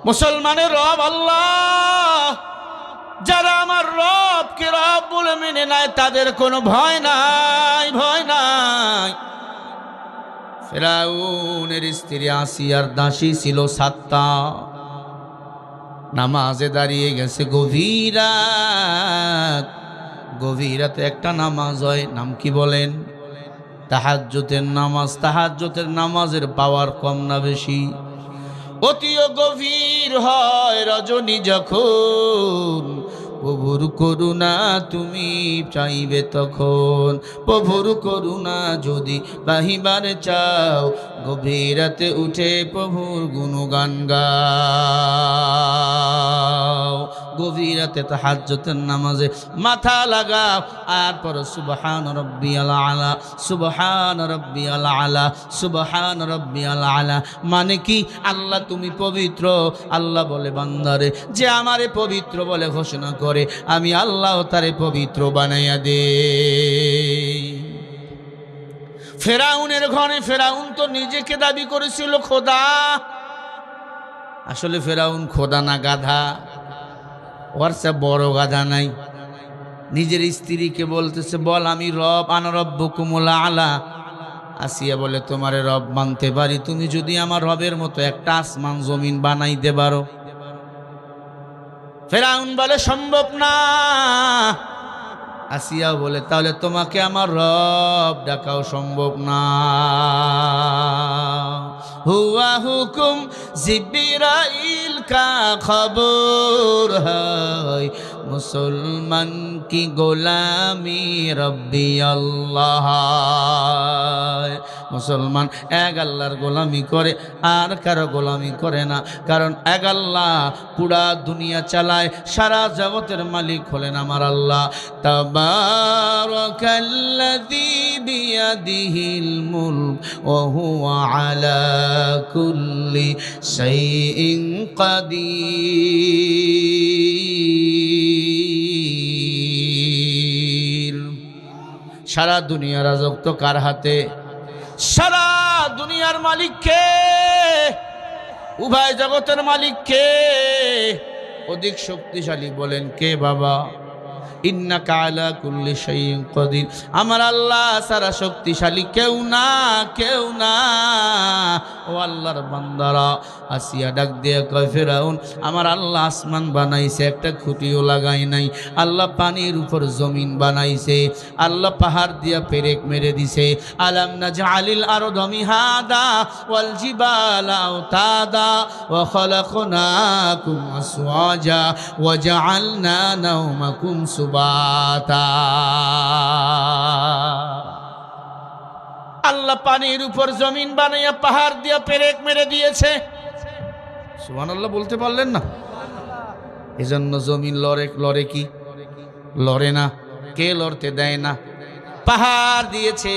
মুসলমানের রব আল্লাহ। যারা আমার রবকে রব বলে মেনে নেয়, তাদের কোনো ভয় নাই, ভয় নাই। ফেরাউনের স্ত্রী আসিয়ার দাসী ছিল সাত্তা। নামাজে দাঁড়িয়ে গেছে গভীর রাত। গভীর রাতে একটা নামাজ হয়, নাম কি বলেন? তাহাজ্জুদের নামাজ। তাহাজ্জুদের নামাজের পাওয়ার কম না বেশি? অতিও গভীর হয় রজনী যখন, প্রভুর করুণা তুমি চাইবে তখন। প্রভুর করুণা যদি বাহিবার চাও, গভীর রাতে উঠে প্রভুর গুণগান গাও। গভীর রাতে তাহাজ্জুদের নামাজে মাথা লাগাও, আর পড়ো সুবহান রাব্বিয়াল আলা, সুবহান রাব্বিয়াল আলা, সুবহান রাব্বিয়াল আলা। মানে কি? আল্লাহ তুমি পবিত্র। আল্লাহ বলে বান্দারে যে আমারে পবিত্র বলে ঘোষণা করে, আমি আল্লাহ তারে পবিত্র বানাইয়া দে। ফেরাউনের ঘরে, ফেরাউন তো নিজেকে দাবি করেছিল খোদা। আসলে ফেরাউন খোদা না, গাধা। ওর চেয়ে বড় গাধা নাই। নিজের স্ত্রীকে বলতেছে, বল আমি রব, আনা রব্বুকুমুল আলা। আসিয়া বলে, তোমারে রব মানতে পারি, তুমি যদি আমার রবের মতো একটা আসমান জমিন বানাইতে পারো। ফেরাউন বলে, সম্ভব না। আসিয়া বলে, তাহলে তোমাকে আমার রব ডাকাও সম্ভব না। হুয়া হুকুম জিবরাইল কা খবর হয়, মুসলমান কি গোলামি রব্বি আল্লাহ। মুসলমান এক আল্লাহর গোলামি করে, আর কারো গোলামি করে না। কারণ এক আল্লাহ পুরা দুনিয়া চালায়, সারা জগতের মালিক হলেন আমার আল্লাহ। তাবারাকাল্লাযী বিয়াদিহিল মুলক ওয়া হুয়া আলা কুল্লি শাইইন কাদির। সারা দুনিয়ার রাজত্ব কার হাতে? সারা দুনিয়ার মালিক কে? উভয় জগতের মালিক কে? অধিক শক্তিশালী বলেন কে বাবা? ইন্নাকা আলা কুল্লি শাইইন কাদির। আমার আল্লাহ সারা শক্তিশালী কেউ না, কেউ না। ও আল্লাহর বান্দারা, আসিয়া ডাক দিয়ে কয়, ফেরাউন আমার আল্লাহ আসমান বানাইছে, একটা খুঁটিও লাগাই নাই। আল্লাহ পানির উপর জমিন বানাইছে, আল্লাহ পাহাড় দিয়া পেরেক মেরে দিছে। আলাম নাজআলিল আরদা মিহাদা ওয়াল জিবালা আওতাদা ওয়া খালাকনাকুম আসওয়াজা ওয়া জাআলনা নাওমাকুম সুবাতা। আল্লাহ পানির উপর জমিন বানাইয়া পাহাড় দিয়া পেরেক মেরে দিয়েছে। সুবহানাল্লাহ বলতে পারলেন না? এজন্য জমিন লড়ে কি? লড়ে না। কে লড়তে দেয় না? পাহাড় দিয়েছে।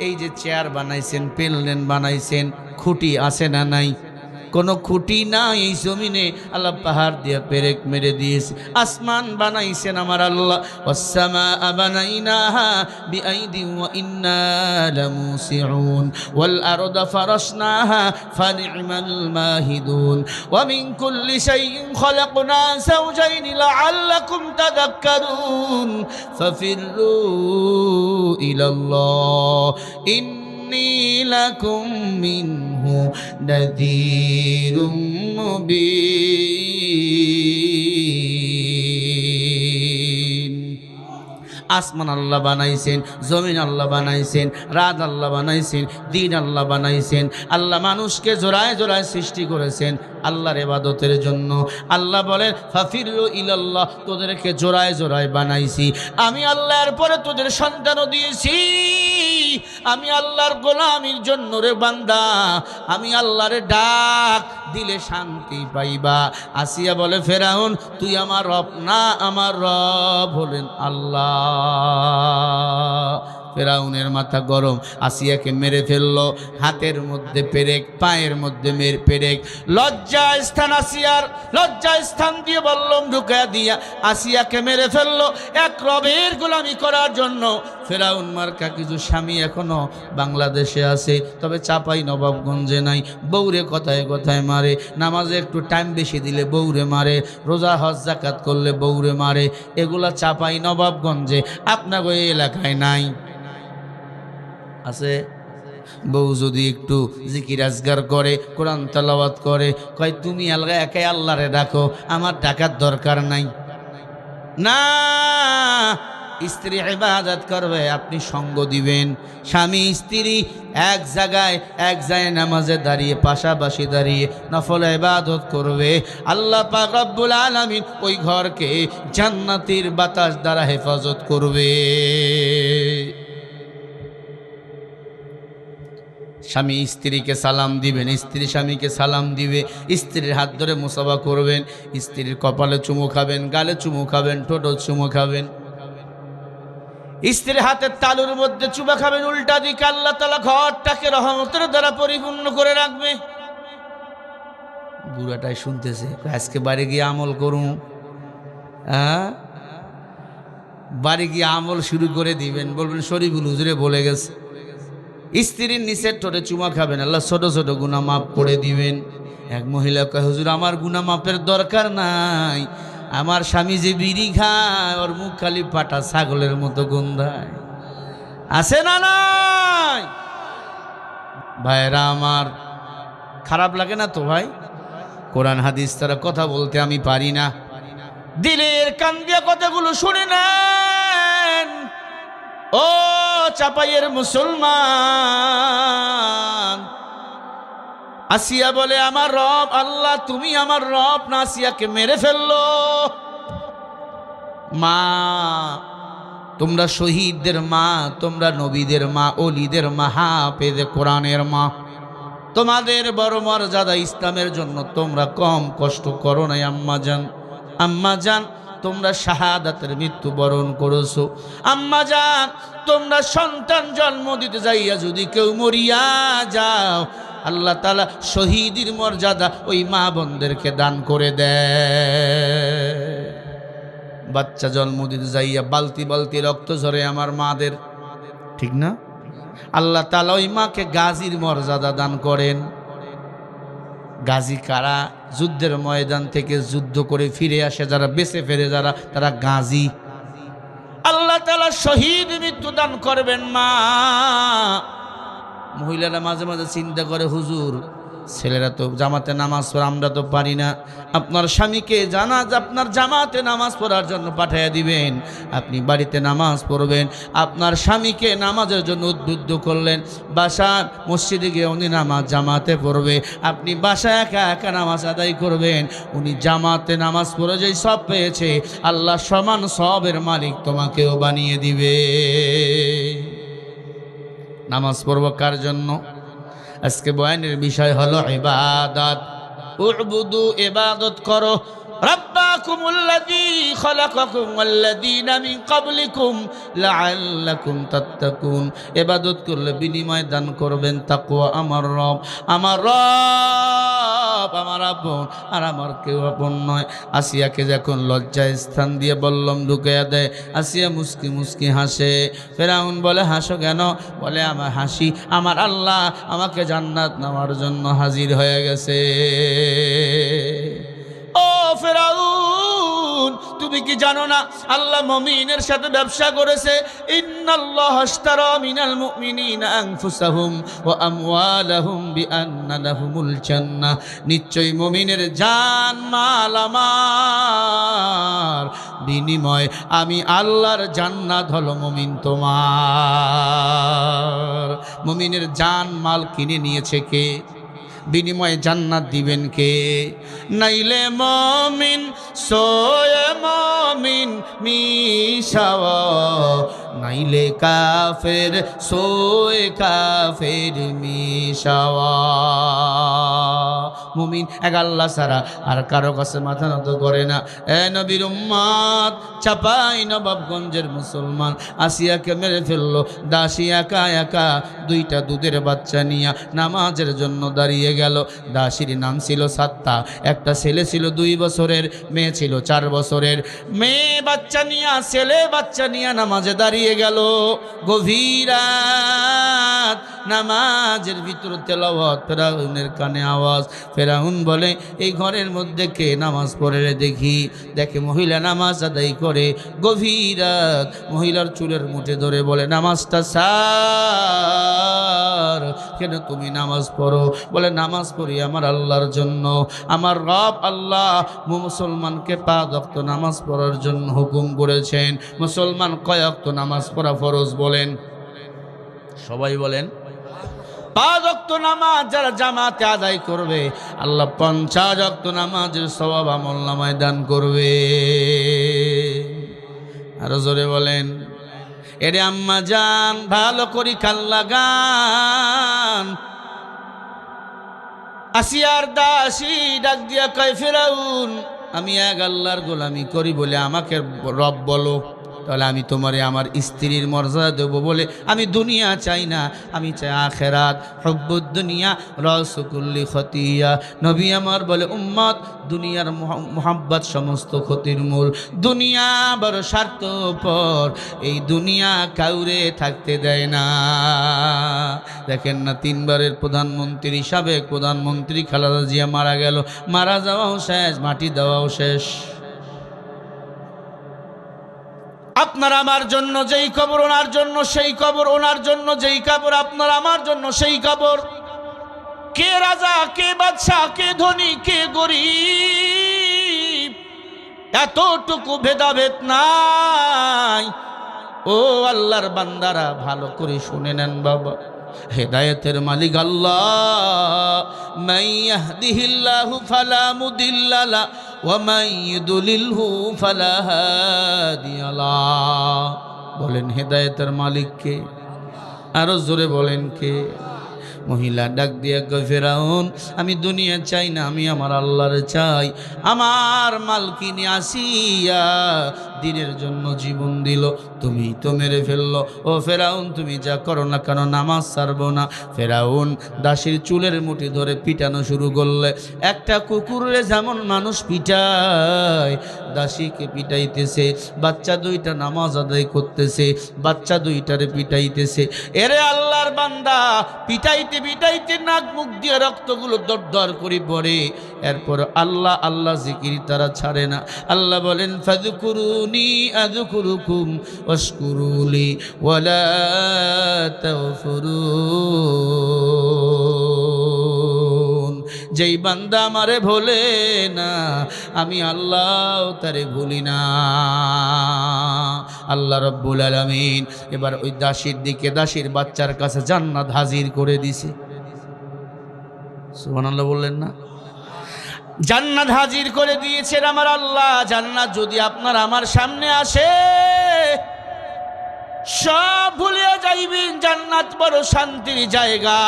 এই যে চেয়ার বানাইছেন, প্লেন বানাইছেন, খুঁটি আছে না নাই? কোনো খুঁটি নাই এই জমিনে, আল্লাহ পাহাড় দিয়া পেরেক মেরে দিয়েছে। আসমান বানাইছেন আমার আল্লাহ, ওয়াস-সামাআ বানাইনাহা বিআইদিন ওয়া ইন্না লামুসিউন ওয়াল আরদা ফারাশনাহা ফানি'মাল মাহিদুন ওয়া মিন কুল্লি শাইইন খালাকনা যাওজাইন লাআল্লাকুম তাযাক্কারুন ফাফিররু ইলাল্লাহ ইন্নী লাকুম মিনহু নাযীরুম মুবিন। আসমান আল্লাহ বানাইছেন, জমিন আল্লাহ বানাইছেন, রাত আল্লাহ বানাইছেন, দিন আল্লাহ বানাইছেন। আল্লাহ মানুষকে জোড়ায় জোড়ায় সৃষ্টি করেছেন আল্লাহর ইবাদতের জন্য। আল্লাহ বলেন, ফাফিরু ইলাল্লাহ, তোদেরকে জোড়ায় জোড়ায় বানাইছি আমি আল্লাহ। এরপরে তোদের সন্তানও দিয়েছি। আমি আল্লাহর গোলামির জন্য রে বান্দা, আমি আল্লাহরে ডাক দিলে শান্তি পাইবা। আসিয়া বলে, ফেরাউন তুই আমার রব না, আমার রব হলেন আল্লাহ। ফেরাউনের মাথা গরম, আসিয়াকে মেরে ফেললো। হাতের মধ্যে পেরেক, পায়ের মধ্যে পেরেক। লজ্জা স্থান আসিয়ার, লজ্জা স্থান দিয়ে বললম ঢুকা দিয়া আসিয়াকে মেরে ফেললো এক রবের গোলামি করার জন্য। ফেরাউন মার্কা কিছু স্বামী এখনো বাংলাদেশে আছে, তবে চাপাই নবাবগঞ্জে নাই। বউরে কথায় কথায় মারে, নামাজে একটু টাইম বেশি দিলে বউরে মারে, রোজা হজ যাকাত করলে বউরে মারে। এগুলা চাপাই নবাবগঞ্জে, আপনার ওই এলাকায় নাই। আছে বউ যদি একটু জিকির আজগার করে, কোরআন তেলাওয়াত করে, কয় তুমি আলগা একাই আল্লাহরে ডাকো, আমার ডাকার দরকার নাই। না, স্ত্রী ইবাদত করবে, আপনি সঙ্গ দিবেন। স্বামী স্ত্রী এক জায়গায় নামাজে দাঁড়িয়ে পাশাপাশি দাঁড়িয়ে নফল ইবাদত করবে, আল্লাহ পাক রব্বুল আলামিন ওই ঘরকে জান্নাতের বাতাস দ্বারা হেফাজত করবে। স্বামী স্ত্রীকে সালাম দিবেন, স্ত্রী স্বামীকে সালাম দিবে, স্ত্রীর হাত ধরে মুসাফা করবেন, স্ত্রীর কপালে চুমু খাবেন, গালে চুমু খাবেন, ঠোঁটে চুমু খাবেন, স্ত্রীর হাতের তালুর মধ্যে চুমা খাবেন। উল্টা দিকে আল্লাহ তাআলা ঘরটাকে রহমতের দ্বারা পরিপূর্ণ করে রাখবে। বুড়াটাই শুনতেছে, আজকে বাড়ি গিয়ে আমল করুন। বাড়ি গিয়ে আমল শুরু করে দিবেন, বলবেন শরীফুল হুজুরে বলে গেছে। স্ত্রীর নিচের ঠোঁটে চুমা খাবেন, আল্লাহ ছোট ছোট গুনাহ মাফ করে দিবেন। এক মহিলা কয়, হুজুর আমার গুনাহ মাফের দরকার নাই, আমার স্বামী যে বিড়ি খায় ওর মুখ খালি পাটা ছাগলের মতো গন্ধায়। আছে না নাই ভাইরা আমার? খারাপ লাগে না তো ভাই? কোরআন হাদিস ছাড়া কথা বলতে আমি পারি না। দিলের কান দিয়া কথাগুলো শুনে নেন ও চাপাইয়ের মুসলমান। আসিয়া বলে, আমার রব আল্লাহ, তুমি আমার রব না, আসিয়াকে মেরে ফেললো। মা, তোমরা শহীদদের মা, তোমরা নবীদের মা, ওলিদের মা, হাফেজে কোরআনের মা, তোমাদের বড় মর্যাদা ইসলামের জন্য তোমরা কম কষ্ট করো নাই। আম্মা জান, আম্মা জান, তোমরা শাহাদাতের মৃত্যু বরণ করেছো। আম্মা জান, তোমরা সন্তান জন্ম দিতে যাইয়া যদি কেউ মরিয়া যাও, আল্লাহ তাআলা শহীদের মর্যাদা ওই মা বোনদেরকে দান করে দেয়। বাচ্চা জন্ম দিতে যাইয়া বালতি বালতি রক্ত ঝরে আমার মাদের, ঠিক না? আল্লাহ তাআলা ওই মাকে গাজীর মর্যাদা দান করেন। গাজী কারা? যুদ্ধের ময়দান থেকে যুদ্ধ করে ফিরে আসে যারা, বেঁচে ফেরে যারা, তারা গাজী। আল্লাহ তাআলা শহীদ মৃত্যু দান করবেন মা। মহিলারা মাঝে মাঝে চিন্তা করে, হুজুর ছেলেরা তো জামাতে নামাজ পড়ে, আমরা তো পারি না। আপনার স্বামীকে আপনার জামাতে নামাজ পড়ার জন্য পাঠিয়ে দিবেন, আপনি বাড়িতে নামাজ পড়বেন। আপনার স্বামীকে নামাজের জন্য উদ্বুদ্ধ করলেন, বাসা মসজিদে গিয়ে উনি নামাজ জামাতে পড়বে, আপনি বাসায় একা একা নামাজ আদায় করবেন। উনি জামাতে নামাজ পড়ে যেই সব পেয়েছে, আল্লাহ সমান সবের মালিক তোমাকেও বানিয়ে দিবে। নামাজ পড়ব কার জন্য? আজকে বয়ানের বিষয় হলো ইবাদত। উবুদু, ইবাদত করো। রাব্বাকুমুল্লাযী খালাকাকুম ওয়াল্লাযীনা মিন ক্বাবলিকুম লাআল্লাকুম তাত্তাকুন। ইবাদত করলে বিনিময় দান করবেন তাকওয়া। আমার রব, আমার রব আমার আপন, আর আমার কেউ আপন নয়। আসিয়াকে যখন লজ্জায় স্থান দিয়ে বললাম ঢুকিয়ে দেয়, আসিয়া মুস্কি মুস্কি হাসে। ফেরাউন বলে, হাসো কেন? বলে, আমার হাসি, আমার আল্লাহ আমাকে জান্নাত নেওয়ার জন্য হাজির হয়ে গেছে। ও ফেরাউন, তুমি কি জানো না আল্লাহ মুমিনের সাথে ব্যবসা করেছে? ইন্নাল্লাহ আশতারা মিনাল মুমিনিনা আনফুসাহুম ওয়া আমওয়ালাহুম বিআন্না লাহুমুল জান্নাহ। নিশ্চয়ই মুমিনের জান মাল আমার, বিনিময় আমি আল্লাহর জান্নাত হলো মুমিন তোমার। মুমিনের জান মাল কিনে নিয়েছে কে? বিনিময়ে জান্নাত দিবেন কে? নাইলে মমিন সোয়ে মমিন মিশাওয়া, নাইলে কাফের সোয়ে কাফের মিশাওয়া। মুমিন এক আল্লাহ ছাড়া আর কারো কাছে মাথা নত করে না। এ নবীর উম্মত, চাপাই নবাবগঞ্জের মুসলমান আসিয়াকে মেরে ফেললো। দাসী একা একা দুইটা দুধের বাচ্চা নিয়ে নামাজের জন্য দাঁড়িয়ে গেল। দাসীর নাম ছিল সাত্তা। একটা ছেলে ছিল 2 বছরের, মেয়ে ছিল 4 বছরের। মেয়ে বাচ্চা নিয়ে, ছেলে বাচ্চা নিয়ে নামাজে দাঁড়িয়ে গেল। গভীর রাত, নামাজের ভিতর তেলাওয়াত, ফেরাউনের কানে আওয়াজ। ফেরাউন বলে এই ঘরের মধ্যে কে নামাজ পড়ে রে দেখি। দেখে মহিলা নামাজ আদায় করে। গভীর রাত, মহিলার চুলের মুঠে ধরে বলে নামাজটা ছাড়, কেন তুমি নামাজ পড়ো? বলে নামাজ পড়ি আমার আল্লাহর জন্য, আমার রব আল্লাহ মুসলমানকে 5 ওয়াক্ত নামাজ পড়ার জন্য হুকুম করেছেন। মুসলমান কয় ওয়াক্ত নামাজ পড়া ফরজ বলেন? সবাই বলেন। 5 ওয়াক্ত নামাজ যারা জামাতে আদায় করবে আল্লাহ 50 ওয়াক্ত নামাজের সওয়াব আমলনামায় দান করবে। আরো জোরে বলেন। এরে আম্মা জান ভালো করি কান লাগান। আসিয়ার দাসী ডাক দিয়া কয় ফেরাউন, আমি এক আল্লাহর গোলামি করি বলে আমাকে রব বলো, তাহলে আমি তোমারে আমার স্ত্রীর মর্যাদা দেবো বলে আমি দুনিয়া চাই না, আমি চাই আখেরাত। হুব্বুদ দুনিয়া রাসুকুল্লি খতিয়া। নবী আমার বলে উম্মত দুনিয়ার মোহাব্বত সমস্ত ক্ষতির মূল। দুনিয়া বড় স্বার্থপর, এই দুনিয়া কাউরে থাকতে দেয় না। দেখেন না 3 বারের প্রধানমন্ত্রী, সাবেক প্রধানমন্ত্রী খালেদা জিয়া মারা গেল, মারা যাওয়াও শেষ, মাটি দেওয়াও শেষ। আপনার আমার জন্য যেই কবর, ওনার জন্য সেই কবর, ওনার জন্য যেই কবর, আপনার আমার জন্য সেই কবর। কে রাজা, কে বাদশাহ, কে ধনী, কে গরিব, এতটুকু ভেদাভেদ নাই। ও আল্লাহর বান্দারা ভালো করে শুনে নেন বাবা, হেদায়েতের মালিক আল্লাহ। মান ইয়াহদিহিল্লাহু ফালা মুদিল্লা লা ওয়া মান ইউদ্লিলহু ফালা হাদিয়া লা। বলেন হেদায়েতের মালিক কে? আরো জোরে বলেন কে? মহিলা ডাক দিয়া কয় ফেরাউন, আমি দুনিয়া চাই না, আমি আমার আল্লাহর চাই। আমার মালকিনী আসিয়া দিনের জন্য জীবন দিল, তুমি তো মেরে ফেললো। ও ফেরাউন তুমি যা করো না কেন নামাজ ছাড়বো না। ফেরাউন দাসীর চুলের মুঠি ধরে পিটানো শুরু করলে, একটা কুকুরে যেমন মানুষ পিটায় দাসীকে পিটাইতেছে। বাচ্চা 2টা নামাজ আদায় করতেছে, বাচ্চা 2টারে পিটাইতেছে। এরে আল্লাহর বান্দা পিটাইতে পিটাইতে নাক মুখ দিয়ে রক্তগুলো দরদর করে পড়ে। এরপর আল্লাহ আল্লাহ জিকির তারা ছাড়ে না। আল্লাহ বলেন ফাযকুরুনি আযকুরুকুম ওয়াশকুরুলি ওয়ালা তাগফিরুন। যেই বান্দা আমারে ভোলে না আমি আল্লাহ তারে ভুলি না। আল্লাহ রাব্বুল আলামিন এবার ওই দাসীর দিকে, দাসীর বাচ্চার কাছে জান্নাত হাজির করে দিছে। সুবহানাল্লাহ বললেন না? জান্নাত হাজির করে দিয়েছেন আমার আল্লাহ। জান্নাত যদি আপনার আমার সামনে আসে সব ভুলে যাইবেন। জান্নাত বড় শান্তির জায়গা।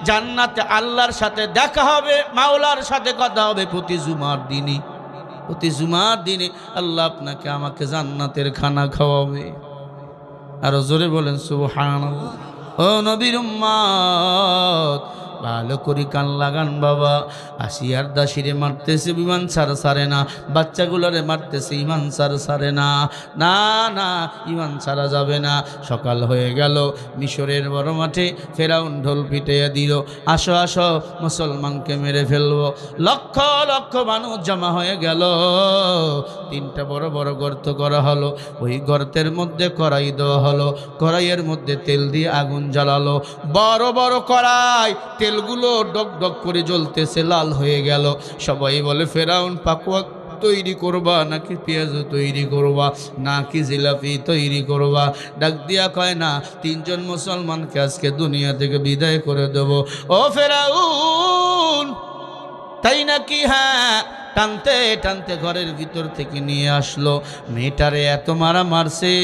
জান্নাতে আল্লাহর সাথে দেখা হবে, মাওলার সাথে কথা হবে প্রতি জুমার দিনে। প্রতি জুমার দিনে আল্লাহ আপনাকে আমাকে জান্নাতের খানা খাওয়াবে। আরো জোরে বলেন সুবহানাল্লাহ। ও নবীর উম্মত ভালো করে কান লাগান বাবা। আসিয়ার দাসীরে মারতেছে, বিমান ছাড়ে না। বাচ্চাগুলোরে মারতেছে, ইমান ছাড়ে না। না না, ইমান ছাড়া যাবে না। সকাল হয়ে গেল, মিশরের বড় মাঠে ফেরাউন ঢোল পিটাইয়া দিল, আসো আসো মুসলমানকে মেরে ফেলবো। লক্ষ লক্ষ মানুষ জমা হয়ে গেল। 3টা বড় বড় গর্ত করা হলো। ওই গর্তের মধ্যে কড়াই দেওয়া হলো। কড়াইয়ের মধ্যে তেল দিয়ে আগুন জ্বালালো। বড় বড় কড়াই, তেলগুলো ডক ডক করে জ্বলতেছে, লাল হয়ে গেল। সবাই বলে ফেরাউন পাকুয়া তৈরি করবা নাকি পেঁয়াজ তৈরি করবা নাকি জিলাপি তৈরি করবা? ডাক দিয়া কয় না, 3জন মুসলমানকে আজকে দুনিয়া থেকে বিদায় করে দেব। ও ফেরাউন তাই নাকি? হ্যাঁ। টানতে টানতে ঘরের ভিতর থেকে নিয়ে আসলো। মেয়েটারে এত মারা মারছে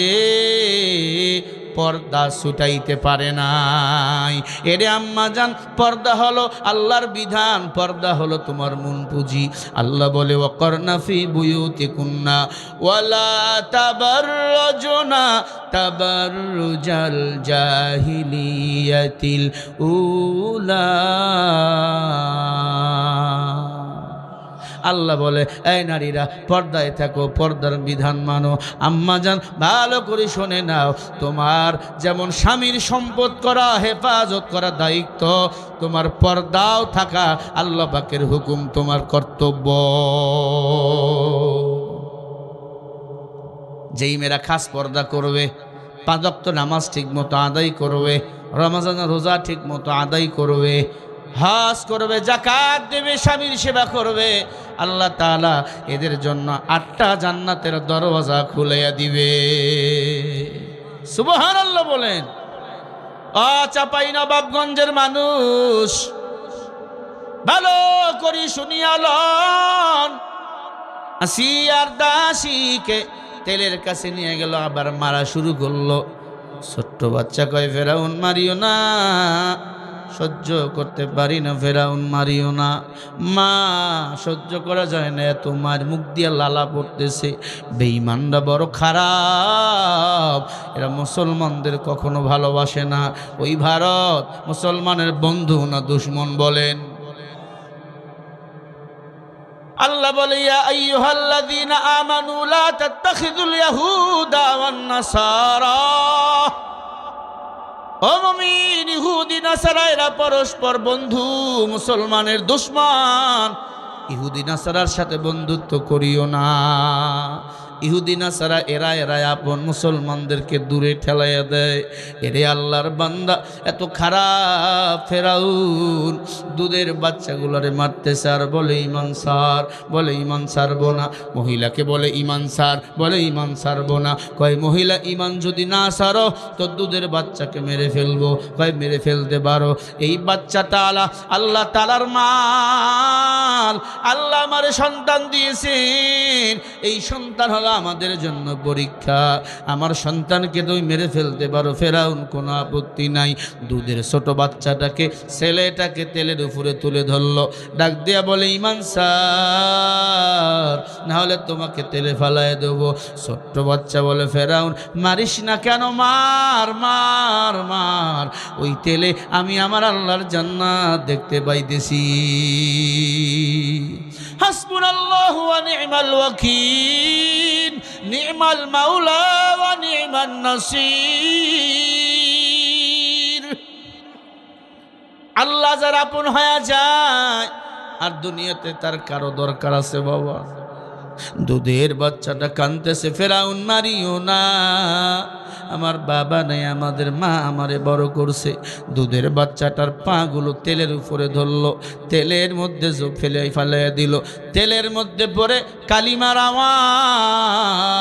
পর্দা ছুটাইতে পারে নাই। এরে আম্মা জান, পর্দা হলো আল্লাহর বিধান, পর্দা হলো তোমার মন পুঁজি। আল্লাহ বলে ওয়াকরনা ফি বুয়ুতিকুন্না ওয়ালা তাবাররুজনা তাবাররুজাল জাহিলিয়াতিল উলা। আল্লাহ বলে, এই নারীরা পর্দায় থাকো, পর্দার বিধান মানো। আম্মাজান ভালো করে শুনে নাও, তোমার যেমন স্বামীর সম্পদ করা, হেফাজত করা দায়িত্ব, তোমার পর্দাও থাকা আল্লাহ পাকের হুকুম, তোমার কর্তব্য। যেই মেয়েরা খাস পর্দা করবে, 5 ওয়াক্ত নামাজ ঠিক মতো আদায় করবে, রমজানের রোজা ঠিক মতো আদায় করবে, হজ করবে, যাকাত দেবে, স্বামীর সেবা করবে, আল্লাহ তাআলা এদের জন্য 8টা জান্নাতের দরওয়াজা খুলে দিবে। সুবহানাল্লাহ বলেন। চাঁপাইনবাবগঞ্জের মানুষ ভালো করে শুনিয়া লন, আসি আর দাসীকে তেলের কাছে নিয়ে গেল, আবার মারা শুরু করলো। ছোট্ট বাচ্চা কয়, ফেরাউন মারিও না, সহ্য করতে পারি না, ফেরাউন মারিও না। মা, সহ্য করা যায় না, তোমার মুখ দিয়ে লালা পড়তেছে। বেঈমানরা বড় খারাপ, এরা মুসলমানদের কখনো ভালোবাসে না। ওই ভারত মুসলমানের বন্ধু না দুশমন বলেন? আল্লাহ বলে, ইয়া আইয়ুহাল্লাযীনা আমানু লা তাত্তাখিযুল ইয়াহুদা ওয়ান নাসারা। ও মুমিন, ইহুদি নাসারা এরা পরস্পর বন্ধু, মুসলমানের দুশমন। ইহুদি নাসারার সাথে বন্ধুত্ব করিও না। ইহুদি নাসারা এরা আপন, মুসলমানদেরকে দূরে ঠেলাইয়া দেয়। এরে আল্লাহর বান্দা, এত খারাপ ফেরাউন দুধের বাচ্চাগুলোরে মারতেছে, আর বলে ইমান সার, বলে ইমান সারবো না। মহিলাকে বলে ইমান সার, বলে ইমান সারবো না। কয়, মহিলা ইমান যদি না সারো তো দুধের বাচ্চাকে মেরে ফেলবো। কয়, মেরে ফেলতে পারো। এই বাচ্চাটা আল্লাহ তাআলার মাল, আল্লাহ আমারে সন্তান দিয়েছেন, এই সন্তান হলো আমাদের জন্য পরীক্ষা। আমার সন্তানকে তুমি মেরে ফেলতে পারো, ফেরাউন কোনো আপত্তি নাই। দুধের ছোট বাচ্চাটাকে, ছেলেটাকে তেলের উপরে তুলে ধরলো, ডাক দিয়া বলে, ইমান সার, না হলে তোমাকে তেলে ফালায় দেবো। ছোট্ট বাচ্চা বলে, ফেরাউন মারিস না কেন, মার মার মার, ওই তেলে আমি আমার আল্লাহর জান্নাত দেখতে পাইতেছি। হাসবুনাল্লাহু ওয়া নি'মাল ওয়াকিল, নি'মাল মাওলা ওয়া নি'মান নাসির। আল্লাহ যার আপন হয়ে যায়, আর দুনিয়াতে তার কারো দরকার আছে বাবা? দুধের বাচ্চাটা কাঁদতেছে, ফেরাউন মারিও না, আমার বাবা নেই, আমাদের মা আমারে বড় করছে। দুধের বাচ্চাটার পাগুলো তেলের উপরে ধরলো, তেলের মধ্যে ফেলাইয়া দিল। তেলের মধ্যে পড়ে কালিমার আওয়াজ,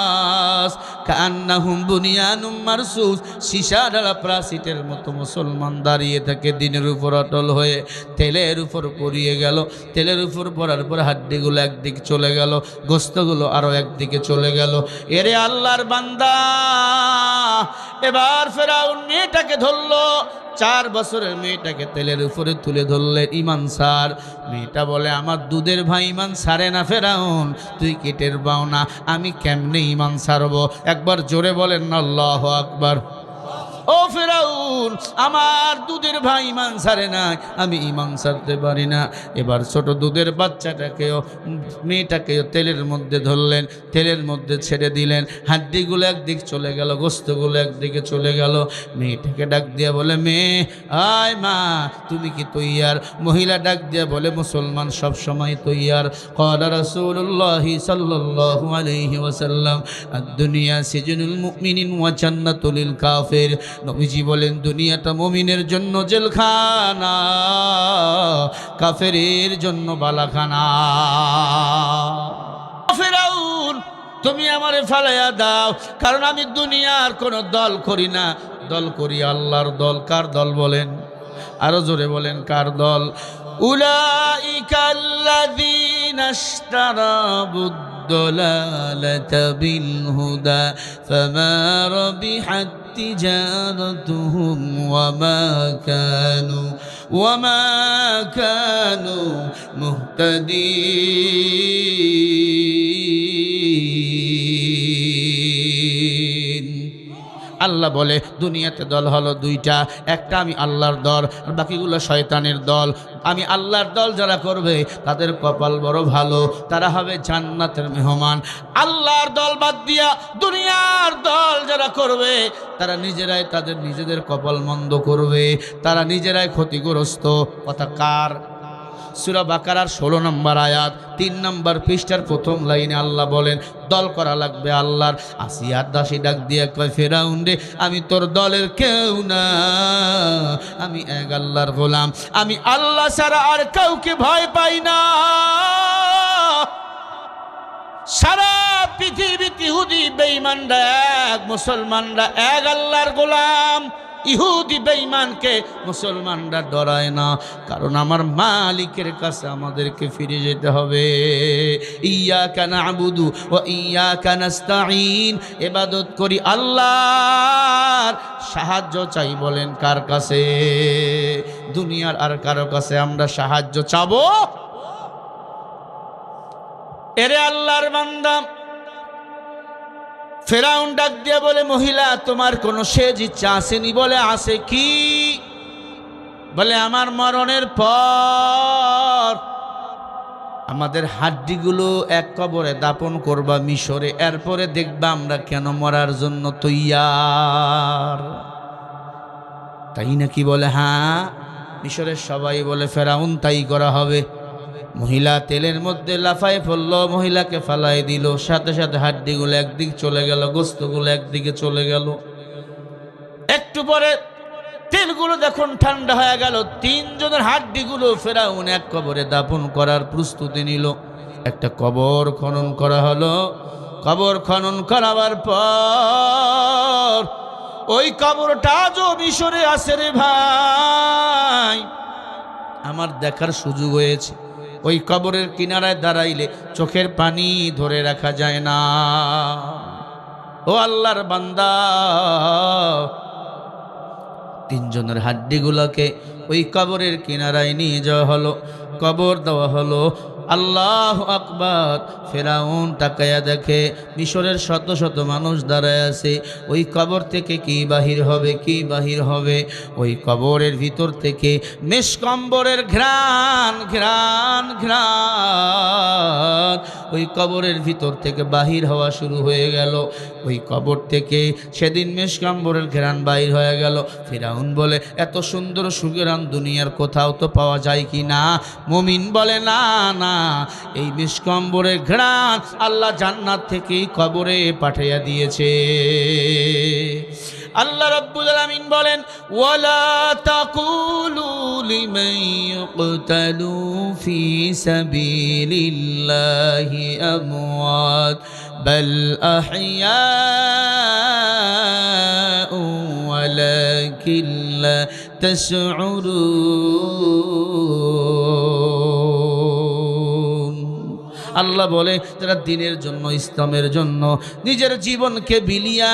কান্নাহুম বুনিয়ানুম মারসুস, সীসা ঢালা প্রাচীরের মতো মুসলমান দাঁড়িয়ে থাকে দিনের উপর অটল হয়ে। তেলের উপর পড়িয়ে গেল, তেলের উপর পড়ার পর হাড্ডিগুলো একদিকে চলে গেল, গোস্তগুলো আরো একদিকে চলে গেল। এরে আল্লাহর বান্দা, এবার ফেরাউন মেয়েটাকে ধরলো, 4 বছরের মেয়েটাকে তেলের উপরে তুলে ধরলেন, ইমান সার। মেয়েটা বলে, আমার দুধের ভাই ইমান সারে না ফেরাউন, তুই কেটের পাও না, আমি কেমনে ইমান সারবো? একবার জোরে বলেন না আল্লাহু আকবার। ও ফেরাউন, আমার দুধের ভাই ইমান সারে না, আমি ইমান সারতে পারি না। এবার ছোট দুধের বাচ্চাটাকেও, মেয়েটাকেও তেলের মধ্যে ধরলেন, তেলের মধ্যে ছেড়ে দিলেন। হাড্ডিগুলো একদিক চলে গেল, গোস্তগুলো একদিকে চলে গেল। মেয়েটাকে ডাক দিয়া বলে, মেয়ে আয় মা, তুমি কি তৈয়ার? মহিলা ডাক দিয়া বলে, মুসলমান সব সময় তৈয়ার। ক্বালা রাসূলুল্লাহি সাল্লাল্লাহু আলাইহি ওয়াসাল্লাম, আদ-দুনিয়া সিজনুল মুমিনিন ওয়া জান্নাতুল লিল কাফির। নবীজি বলেন, দুনিয়াটা মুমিনের জন্য জেলখানা, কাফেরের জন্য বালাখানা। ফেরাউন, তুমি আমারে ফালাইয়া দাও, কারণ আমি দুনিয়ার কোনো দল করি না, দল করি আল্লাহর দল। কার দল বলেন? আরো জোরে বলেন, কার দল? উলাইকাল্লাযীনা ইশতারাবুদ দালালাতা বিল হুদা ফামা রাবিহাত তিজারাতুহুম ওয়ামা কানু মুহতাদিন। আল্লাহ আল্লাহ বলে দুনিয়াতে দল হলো দুইটা, একটা আমি আল্লাহর দল আর বাকিগুলো শয়তানের দল। আমি আল্লাহর দল যারা করবে তাদের কপাল বড় ভালো, তারা হবে জান্নাতের মেহমান। আল্লাহর দল বাদ দিয়া দুনিয়ার দল যারা করবে তারা নিজেরাই তাদের নিজেদের কপাল মন্দ করবে, তারা নিজেরাই ক্ষতিগ্রস্ত। কথা কার? সূরা বাকারার 16 নম্বর আয়াত 3 নম্বর পৃষ্ঠার প্রথম লাইনে আল্লাহ বলেন দল করা লাগবে আল্লাহর। আসিয়ার দাসী ডাক দিয়ে কয়, ফেরাউন রে, আমি তোর দলের কেউ না, আমি এক আল্লাহর গোলাম, আমি আল্লাহ ছাড়া আর কাউকে ভয় পাই না। সারা পৃথিবীতে ইহুদি বেঈমানরা এক, মুসলমানরা এক আল্লাহর গোলাম। ইহুদি বেঈমানকে মুসলমানরা ডরায় না, কারণ আমার মালিকের কাছে আমাদেরকে ফিরে যেতে হবে। ইয়্যাকা না'বুদু ওয়া ইয়্যাকা নাস্তাঈন, ইবাদত করি আল্লাহর, সাহায্য চাই বলেন কার কাছে? দুনিয়ার আর কারো কাছে আমরা সাহায্য চাবো? এরে আল্লাহর বান্দা, ফেরাউন ডাক দিয়ে বলে, মহিলা তোমার কোনো শেষ ইচ্ছা আসেনি? বলে আছে। কি? বলে আমার মরণের পর আমাদের হাড্ডিগুলো এক কবরে দাপন করবা মিশরে, এরপরে দেখবা আমরা কেন মরার জন্য তৈয়ার। তাই নাকি? বলে হ্যাঁ। মিশরের সবাই বলে ফেরাউন তাই করা হবে। মহিলা তেলের মধ্যে লাফায় পড়ল, মহিলাকে ফালাই দিল, সাথে সাথে হাড্ডিগুলো একদিক চলে গেল, গোস্তগুলো একদিকে চলে গেল। একটু পরে তেলগুলো যখন ঠান্ডা হয়ে গেল, 3 জনের হাড্ডিগুলো ফেরাউন এক কবরে দাপন করার প্রস্তুতি নিল। একটা কবর খনন করা হলো। কবর খনন করাবার পর ওই কবরটা আজও মিশরে আছে রে ভাই। আমার দেখার সুযোগ হয়েছে। ওই কবরের কিনারায় দাঁড়াইলে চোখের পানি ধরে রাখা যায় না। ও আল্লাহর বান্দা, 3 জনের হাড্ডিগুলোকে ওই কবরের কিনারায় নিয়ে যাওয়া হলো, কবর দেওয়া হলো। আল্লাহু আকবার। ফেরাউন তাকায়া দেখে মিশরের শত শত মানুষ দাঁড়ায় আছে। ওই কবর থেকে কি বাহির হবে? কি বাহির হবে? ওই কবরের ভিতর থেকে মেশকম্বরের ঘ্রাণ ঘ্রাণ ঘ্রাণ ওই কবরের ভিতর থেকে বাহির হওয়া শুরু হয়ে গেল। ওই কবর থেকে সেদিন মেশকম্বরের ঘ্রাণ বাহির হয়ে গেল। ফেরাউন বলে, এত সুন্দর সুঘ্রাণ দুনিয়ার কোথাও তো পাওয়া যায় কি না? মুমিন বলে, না না, এই মেশকম্বরের ঘ্রাণ আল্লাহ জান্নাত থেকেই কবরে পাঠিয়ে দিয়েছে। আল্লাহ রাব্বুল আলামিন বলেন, ওয়ালা তাকুলু লিমান ইউকতালু ফি সাবিলিল্লাহি আমওয়াত বাল আহইয়াউ ওয়ালাকিন লা তাশউরুন। আল্লাহ বলে, যারা দিনের জন্য, ইসলামের জন্য নিজের জীবনকে বিলিয়া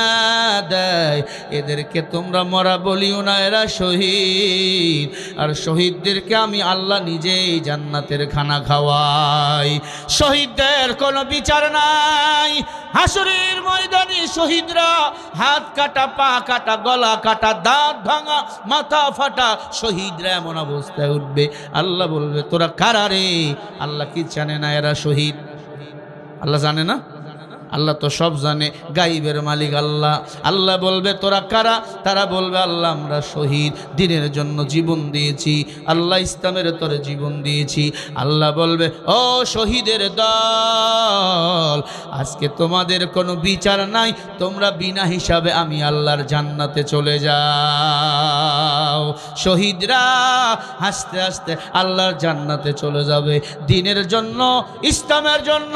দেয়, এদেরকে তোমরা মরা বলিও না, এরা শহীদ। আর শহীদদেরকে আমি আল্লাহ নিজেই জান্নাতের খানা খাওয়াই। শহীদদের কোনো বিচার নাই। হাসরের ময়দানে শহীদরা হাত কাটা, পা কাটা, গলা কাটা, দাঁত ভাঙা, মাথা ফাটা শহীদরা এমন অবস্থায় উঠবে, আল্লাহ বলবে, তোরা কারা রে? আল্লাহ কি জানে না এরা শহীদ? আল্লাহ জানে না? আল্লাহ তো সব জানে, গাইবের মালিক আল্লাহ। আল্লাহ বলবে, তোরা কারা? তারা বলবে, আল্লাহ আমরা শহীদ, দিনের জন্য জীবন দিয়েছি, আল্লাহ ইসলামের তরে জীবন দিয়েছি। আল্লাহ বলবে, ও শহীদের দল, আজকে তোমাদের কোনো বিচার নাই, তোমরা বিনা হিসাবে আমি আল্লাহর জান্নাতে চলে যাও। শহীদরা হাসতে হাসতে আল্লাহর জান্নাতে চলে যাবে। দিনের জন্য, ইসলামের জন্য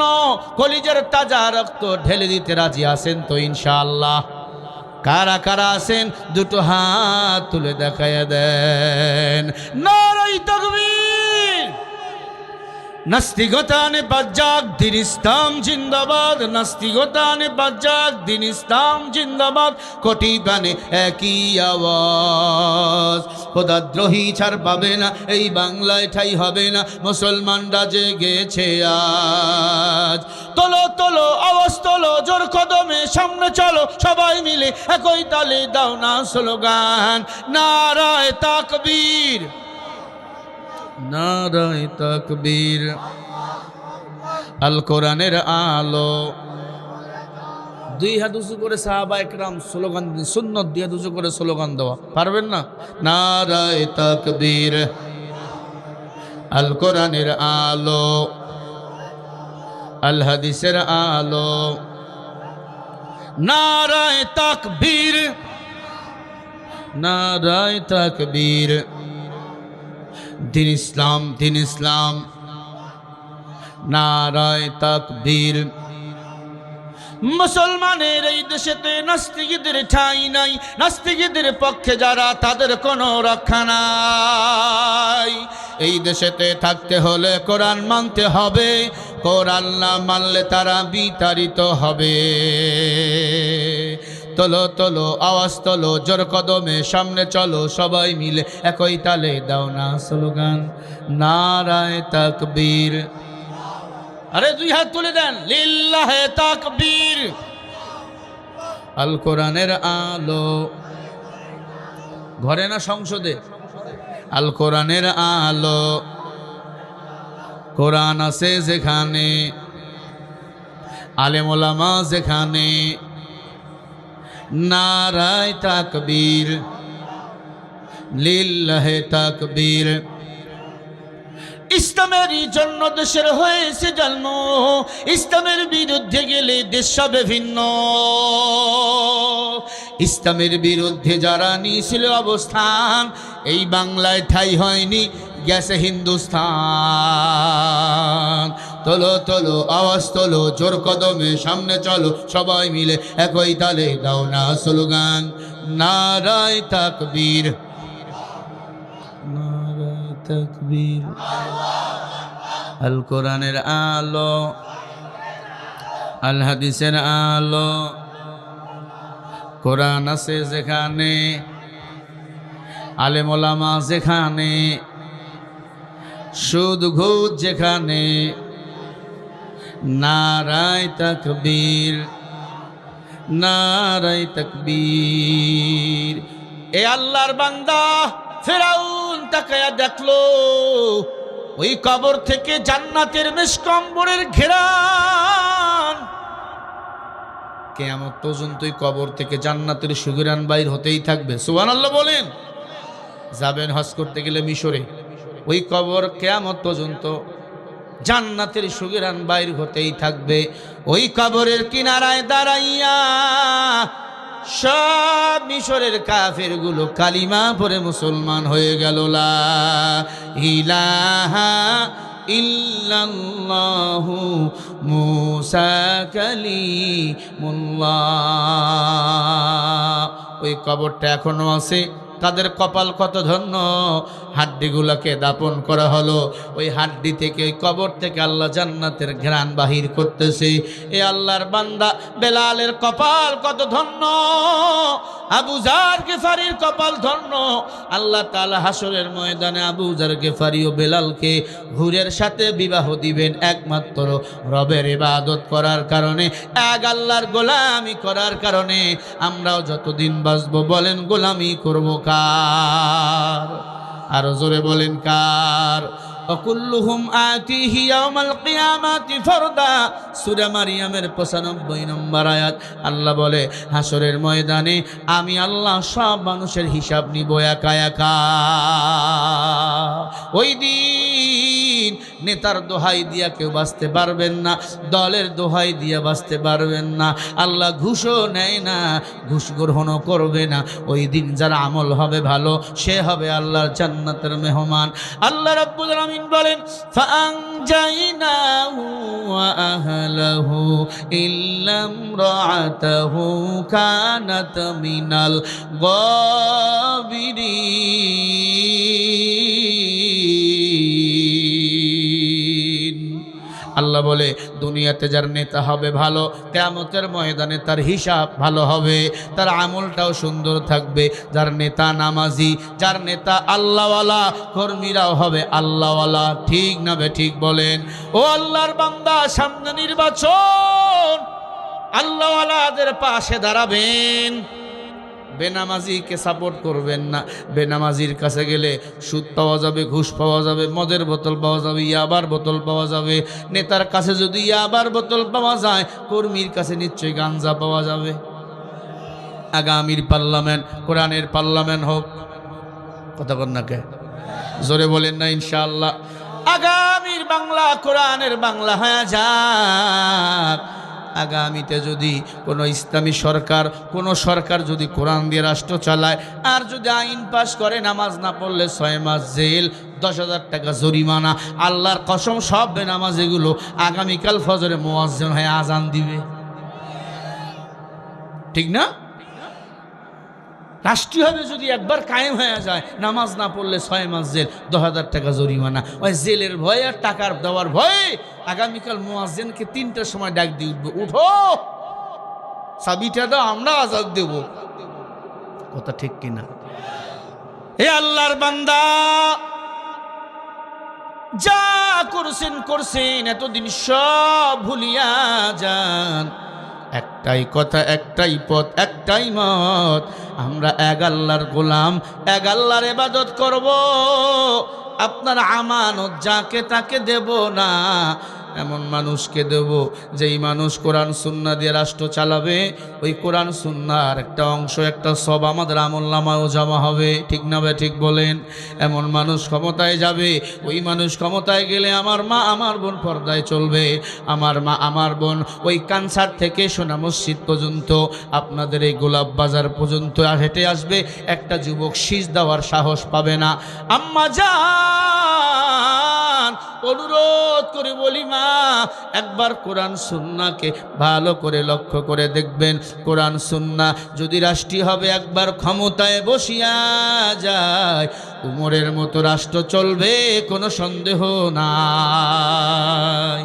কলিজার তাজা রক্ত ঢেলে দিতে রাজি আছেন তো ইনশাআল্লাহ? কারা কারা আছেন দুটো হাত তুলে দেখায়া দেন। নারায়ে তাকবীর, নাস্তিকতানে বাজ্জাক দিন ইসলাম জিন্দাবাদ, নাস্তিকতানে বাজ্জাক দিন ইসলাম জিন্দাবাদ, কোটি গানে একই আওয়াজ। খোদাদ্রোহী ছাড় পাবে না, এই বাংলায় ঠাই হবে না, মুসলমানরা জেগেছে আজ। তোলো তোলো আওয়াজ তোলো, জোর কদমে সামনে চলো, সবাই মিলে একই তালে দাও না স্লোগান, নারায়ে তাকবীর, নারায়ে তাকবীর। আল কোরআনের আলো। দুই হাত উঁচু করে সাহাবা একরাম স্লোগান, সুন্নত দিয়ে উঁচু করে স্লোগান দেওয়া পারবেন না? নারায়ে তাকবীর। আল কোরআনের আলো, আল হাদিসের আলো, নারায়ে তাকবীর, নারায়ে তাকবীর। দিন ইসলাম, দিন ইসলাম, নারায়ে তাকবীর। মুসলমানের এই দেশেতে নাস্তিকদের ঠাঁই নাই, নাস্তিকদের পক্ষে যারা তাদের কোনো রক্ষা নাই। এই দেশেতে থাকতে হলে কোরআন মানতে হবে, কোরআন না মানলে তারা বিতাড়িত হবে। তোলো তোলো আওয়াজ তোলো, জোর কদমে সামনে চলো, সবাই মিলে একই তালে দাও না স্লোগান, নারায়ে তাকবীর। আরে দুই হাত তুলে দেন, লিল্লাহে তাকবীর। আল কোরআনের আলো। ঘরে না সংসদে? আল কোরআনের আলো। কোরআন আছে যেখানে, আলেম ওলামা যেখানে, নারায়ে তাকবীর, লিল্লাহে তাকবীর। ইসলামের জন্য দেশের হয়েছে জন্ম, ইসলামের বিরুদ্ধে গেলে দেশ হবে ভিন্ন। ইসলামের বিরুদ্ধে যারা নিয়েছিল অবস্থান, এই বাংলায় ঠাই হয়নি, গেছে হিন্দুস্তান। তোলো তোলো আওয়াজ তোলো, জোর কদমে সামনে চলো, সবাই মিলে একই তালে দাও না স্লোগান, নারায়ে তাকবীর, নারায়ে তাকবীর। আল কোরআনের আলো, আল হাদিসের আলো। কোরআন আছে যেখানে, আলেম ওলামা যেখানে, সুদ ঘুষ যেখানে, নারায়ে তাকবীর, নারায়ে তাকবীর। এ আল্লাহর বান্দা ফেরাউন তাকায়া দেখলো, ওই কবর থেকে জান্নাতের মেশকম্বরের ঘেরান। কিয়ামত পর্যন্ত ওই কবর থেকে জান্নাতের সুঘ্রাণ বাইর হতেই থাকবে। সুবহানাল্লাহ বলেন। যাবেন হজ করতে গেলে মিশরে, ওই কবর কিয়ামত পর্যন্ত জান্নাতের সুঘ্রাণ বাইর হতেই থাকবে। ওই কবরের কিনারায় দাঁড়াইয়া সব মিশরের কাফেরগুলো কালিমা পড়ে মুসলমান হয়ে গেল। লা ইলাহা ইল্লাল্লাহু মুসা কালিমুল্লাহ। ওই কবরটা এখনো আছে। তাদের কপাল কত ধন্য, হাড্ডিগুলোকে দাপন করা হলো, ওই হাড্ডি থেকে, ওই কবর থেকে আল্লাহ জান্নাতের ঘ্রাণ বাহির করতেছে। এ আল্লাহর বান্দা বেলালের কপাল কত ধন্য, আবু জার গেফারির কপাল ধন্য। আল্লাহ তাআলা হাসরের ময়দানে আবু জার গেফারি ও বেলালকে হুরের সাথে বিবাহ দিবেন, একমাত্র রবের ইবাদত করার কারণে, এক আল্লাহর গোলামি করার কারণে। আমরাও যতদিন বাঁচবো বলেন গোলামি করব কার? আরো জোরে বলেন কার? وكلهم آتيه يوم القيامة فردا। সূরা মারিয়ামের 95 নম্বর আয়াত। আল্লাহ বলে হাসরের ময়দানে আমি আল্লাহ সব মানুষের হিসাব নিব একা একা। ওই দিন নেতার দোহাই দিয়া কেউ বাঁচতে পারবেন না, দলের দোহাই দিয়া বাঁচতে পারবেন না। আল্লাহ ঘুষও নেয় না, ঘুষ গ্রহণও করবে না। ওই দিন যার আমল হবে ভালো, সে হবে আল্লাহর জান্নাতের মেহমান। আল্লাহ রাব্বুল আলামিন বলেন ফাআনজাইনাহু ওয়া আহলাহু ইল্লা ইমরাআতাহু কানাত মিনাল গাবিরিন। আল্লাহ বলে দুনিয়াতে যার নেতা হবে ভালো, কিয়ামতের ময়দানে তার হিসাব ভালো হবে, তার আমলটাও সুন্দর থাকবে। যার নেতা নামাজি, যার নেতা আল্লাহওয়ালা, কর্মীরাও হবে আল্লাহওয়ালা। ঠিক না বে ঠিক বলেন? ও আল্লাহর বান্দা, সামনে নির্বাচন, আল্লাহওয়ালাদের পাশে দাঁড়াবেন, বেনামাজিকে সাপোর্ট করবেন না। বেনামাজির কাছে গেলে সুদ পাওয়া যাবে, ঘুষ পাওয়া যাবে, মদের বোতল পাওয়া যাবে, ইয়াবার বোতল পাওয়া যাবে। নেতার কাছে যদি ইয়াবার বোতল পাওয়া যায়, কর্মীর কাছে নিশ্চয়ই গাঞ্জা পাওয়া যাবে। আগামীর পার্লামেন্ট কোরআনের পার্লামেন্ট হোক, কথা বল না কে, জোরে বলেন না ইনশাআল্লাহ। আগামীর বাংলা কোরআনের বাংলা হয়ে যাক। আগামীতে যদি কোনো ইসলামী সরকার, কোনো সরকার যদি কোরআন দিয়ে রাষ্ট্র চালায় আর যদি আইন পাশ করে নামাজ না পড়লে 6 মাস জেল, 10,000 টাকা জরিমানা, আল্লাহর কসম সব বেনামাজ এগুলো আগামীকাল ফজরে মুয়াজ্জিন হয়ে আজান দিবে। ঠিক না? রাষ্ট্রীয়ভাবে যদি একবার কায়েম হয়ে যায়, নামাজ না পড়লে 6 মাস জেল, 10,000 টাকা জরিমানা। ওই জেলের ভয়ে আর টাকার দেওয়ার ভয়ে আগামীকাল মুয়াজ্জিনকে 3টার সময় ডাক দিয়ে উঠবো, উঠো চাবিটা দাও, আমরা আজাদ দেব। কথা ঠিক কিনা? হে আল্লাহর বান্দা, যা করছেন করছেন, এতদিন সব ভুলিয়া যান। একটাই কথা, একটাই পথ, একটাই মত, আমরা এক আল্লাহর গোলাম, এক আল্লাহর ইবাদত করব। আপনার আমানত যাকে তাকে দেব না, এমন মানুষকে দেব যেই মানুষ কোরআন সুন্নাহ দিয়ে রাষ্ট্র চালাবে। ওই কোরআন সুন্নাহর একটা অংশ, একটা সব আমাদের আমলনামায়ও জমা হবে। ঠিক না ভাই ঠিক বলেন? এমন মানুষ ক্ষমতায় যাবে, ওই মানুষ ক্ষমতায় গেলে আমার মা আমার বোন পর্দায় চলবে, আমার মা আমার বোন ওই কানসার থেকে সোনা মসজিদ পর্যন্ত, আপনাদের এই গোলাপ বাজার পর্যন্ত হেঁটে আসবে, একটা যুবক শীষ দেওয়ার সাহস পাবে না। আম্মা জান, অনুরোধ করে বলি মা, একবার কোরআন সুন্নাহকে ভালো করে লক্ষ্য করে দেখবেন। কোরআন সুন্নাহ যদি রাষ্ট্রীয় হবে, একবার ক্ষমতায় বসিয়া যায়, উমরের মতো রাষ্ট্র চলবে, কোনো সন্দেহ নাই।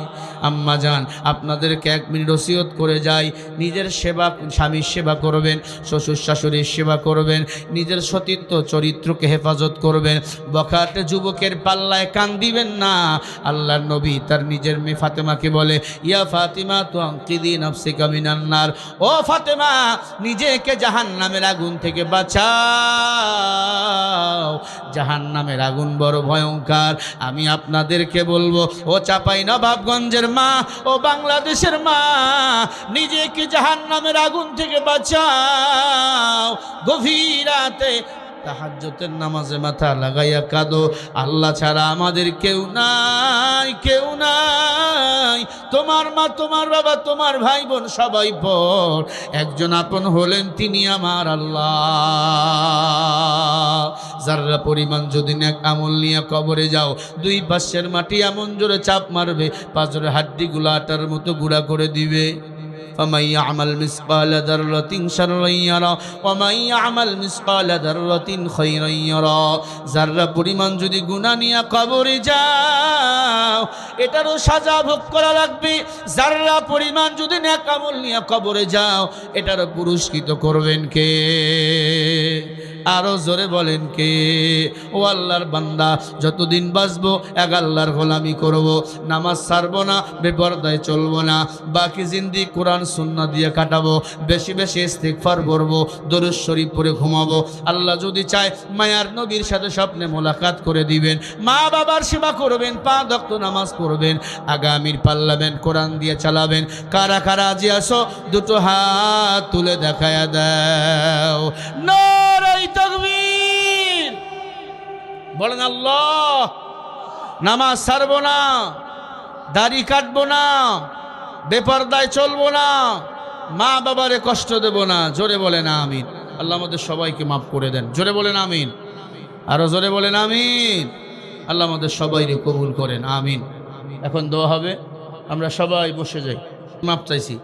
আম্মা জান, আপনাদেরকে 1 মিনিট ওসিয়ত করে যাই, নিজের সেবা, স্বামীর সেবা করবেন, শ্বশুর শাশুড়ির সেবা করবেন, নিজের সতীত্ব চরিত্রকে হেফাজত করবেন। বখাটে যুবকের পাল্লায় কান দিবেন না। আল্লাহর নবী তার নিজের মেয়ে ফাতেমাকে বলে, ইয়া ফাতিমা তু আনকিদি নাফসিকা মিনান নার, ও ফাতেমা, নিজেকে জাহান্নামের আগুন থেকে বাঁচাও, জাহান্নামের আগুন বড় ভয়ঙ্কর। আমি আপনাদেরকে বলবো, ও চাঁপাইনবাবগঞ্জের মা, ও বাংলাদেশের মা, নিজেকে জাহান্নামের আগুন থেকে বাঁচাও। গভীর রাতে তাহাজ্জুদের নামাজে মাথা লাগাইয়া কাঁদো, আল্লাহ ছাড়া আমাদের কেউ নাই, কেউ নাই। তোমার মা, তোমার বাবা, তোমার ভাই বোন সবাই পর, একজন আপন হলেন তিনি আমার আল্লাহ। যারা পরিমাণ যদি নেক আমল নিয়ে কবরে যাও, 2 পাশের মাটি এমন জোরে চাপ মারবে, পাঁজরের হাড্ডিগুলো আটার মতো গুঁড়া করে দিবে। فمن يعمل مثقال ذرة شرا يرى ومن يعمل مثقال ذرة خيرا يرى। যারা পরিমাণ যদি গুনাহ নিয়ে কবরে যাও, এটারও সাজা ভোগ করা লাগবে। যারা পরিমাণ যদি নেক আমল নিয়ে কবরে যাও, এটারও পুরস্কৃত করবেন কে? আরো জোরে বলেন কে? ও আল্লাহর বান্দা, যতদিন বাঁচবো এক আল্লাহর গোলামি করব, নামাজ ছাড়বো না, বেপরদায় চলবো না, বাকি জিন্দি কোরআন সুন্নাহ দিয়ে কাটাবো, বেশি বেশি ইস্তিগফার করব, দরুদ শরীফ পড়ে ঘুমাবো। আল্লাহ যদি চায় মায়ার নবীর সাথে স্বপ্নে মোলাকাত করে দিবেন, মা বাবার সেবা করবেন, 5 ওয়াক্ত নামাজ পড়বেন, আগামীর পার্লামেন্ট কোরআন দিয়ে চালাবেন। কারা কারা আজি আসো, 2টো হাত তুলে দেখায়া দাও। নারে তাকবীর, বলেন আল্লাহ। নামাজ ছাড়বো না, দাড়ি কাটবো না, বেপরদায় চলবো না, মা বাবারে কষ্ট দেব না। জোরে বলেন আমিন। আল্লাহ আমাদের সবাইকে মাফ করে দেন। জোরে বলেন আমিন, আরো জোরে বলেন আমিন। আল্লাহ আমাদের সবাইকে কবুল করেন, আমিন। এখন দোয়া হবে, আমরা সবাই বসে যাই। মাফ চাইছি।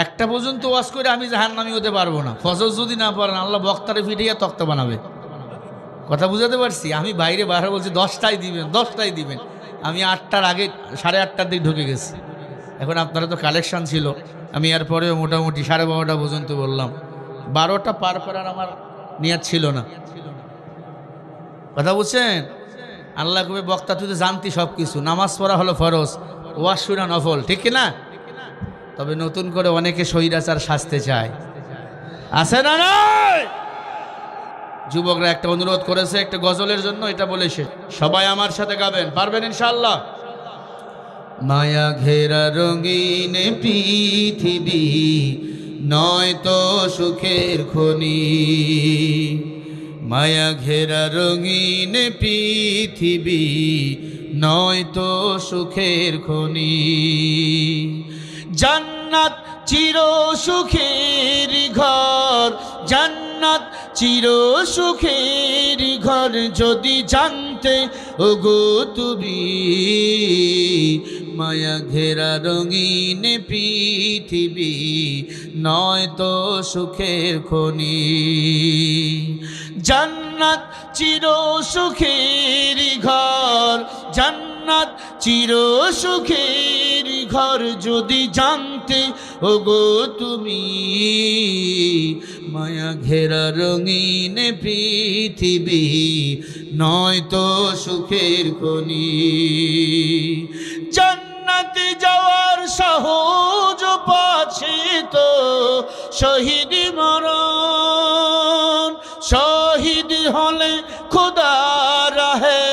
1টা পর্যন্ত ওয়াজ করে আমি জাহান্নামী হতে পারবো না। ফজর যদি না পারেন, আল্লাহ বক্তারে ফিটিয়ে তক্তা বানাবে। কথা বুঝাতে পারছি? আমি বাইরে বাহার বলছি 10টাই দিবেন, 10টাই দিবেন। আমি 8টার আগে 8:30টার দিকে ঢুকে গেছি। এখন আপনারা তো কালেকশন ছিল, আমি এরপরেও মোটামুটি 12:30টা পর্যন্ত বললাম। 12টা পার করার আমার নিয়ত ছিল না। কথা বুঝছেন? আল্লাহ কবে বক্তা তুই তো জানতি সব কিছু, নামাজ পড়া হলো ফরজ, ওয়াজ শোনা নফল, ঠিক কি না? তবে নতুন করে অনেকে স্বৈরাচার সাজতে চায়, আছে না নয়? যুবকরা একটা অনুরোধ করেছে একটা গজলের জন্য, এটা বলেছে সবাই আমার সাথে গাবেন, পারবেন ইনশাআল্লাহ? মায়া ঘেরা রঙিন পৃথিবী নয় তো সুখের খনি, মায়া ঘেরা রঙিন পৃথিবী নয় তো সুখের খনি। জান্নাত চির সুখের ঘর, জান্নাত চির সুখের ঘর যদি জানতে ওগো তুমি, মায়া ঘেরা রঙিন পৃথিবী নয় তো সুখের খনি। জান্নাত চির সুখের ঘর, জান্নাত চির সুখের ঘর যদি জানতে ওগো তুমি, মায়া ঘেরা রঙিন পৃথিবী নয় তো সুখের খনি। জান্নাতে যাওয়ার সহজ পাছে তো শহীদ মরণ, শহীদ হলে খোদা রাহে,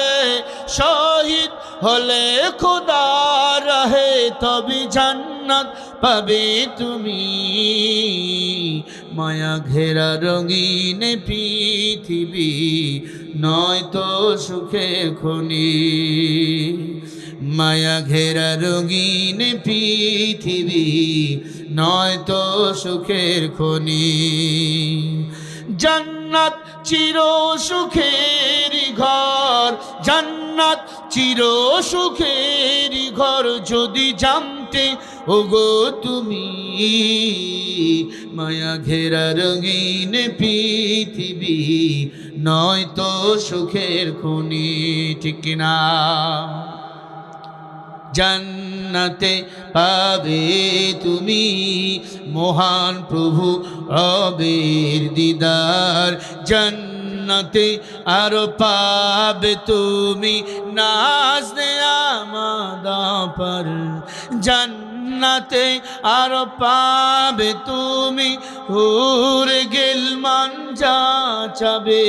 শহীদ হলে খোদা রাহে তবে জান্নাত পাবে তুমি, মায়া ঘেরা রঙিন পৃথিবী নয় তো সুখের খনি। মায়া ঘেরা রঙিন পৃথিবী নয় তো সুখের খনি। জান্নাত চির সুখের ঘর, জান্নাত চির সুখের ঘর যদি জানতে ওগো তুমি, মায়া ঘেরা রঙিন পৃথিবী নয় তো সুখের খনি, ঠিক কিনা? জান্নাতে পাবে তুমি মহান প্রভু রবের দিদার, জান্নাতে আরো পাবে তুমি নাজ নেয়ামত পর, জান্নাতে আরো পাবে তুমি হুর গিলমান যা চাবে,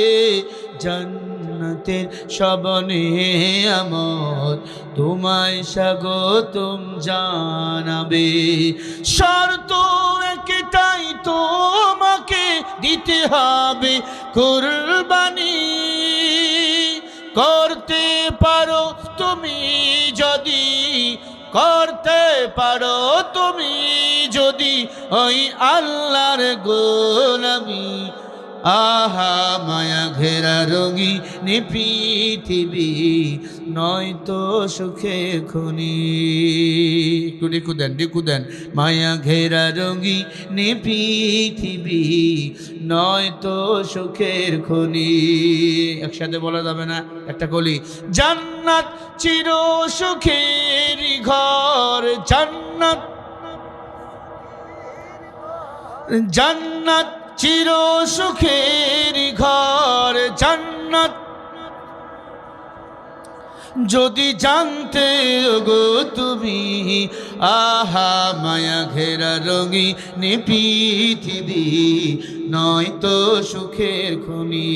জান্নাতের সব নেয়ামত তোমায় স্বাগতম জানাবে। শর্ত একটাই তোমাকে দিতে হবে কুরবানি, করতে পারো তুমি যদি, করতে পারো তুমি যদি ওই আল্লাহর গোলামি। আহা মায়া ঘেরা রঙিন পৃথিবী নয় তো সুখের খনি। একটু ডিকু দেন, ডিকু দেন। মায়া ঘেরা রঙিন পৃথিবী নয় তো সুখের খনি। একসাথে বলা যাবে না, একটা কলি। জান্নাত চির সুখের ঘর, জান্নাত, জান্নাত চির সুখের ঘর, জান্নাত যদি জানতে গো তুমি, আহা মায়া ঘেরা রঙিন পৃথিবী নয় তো সুখের খনি।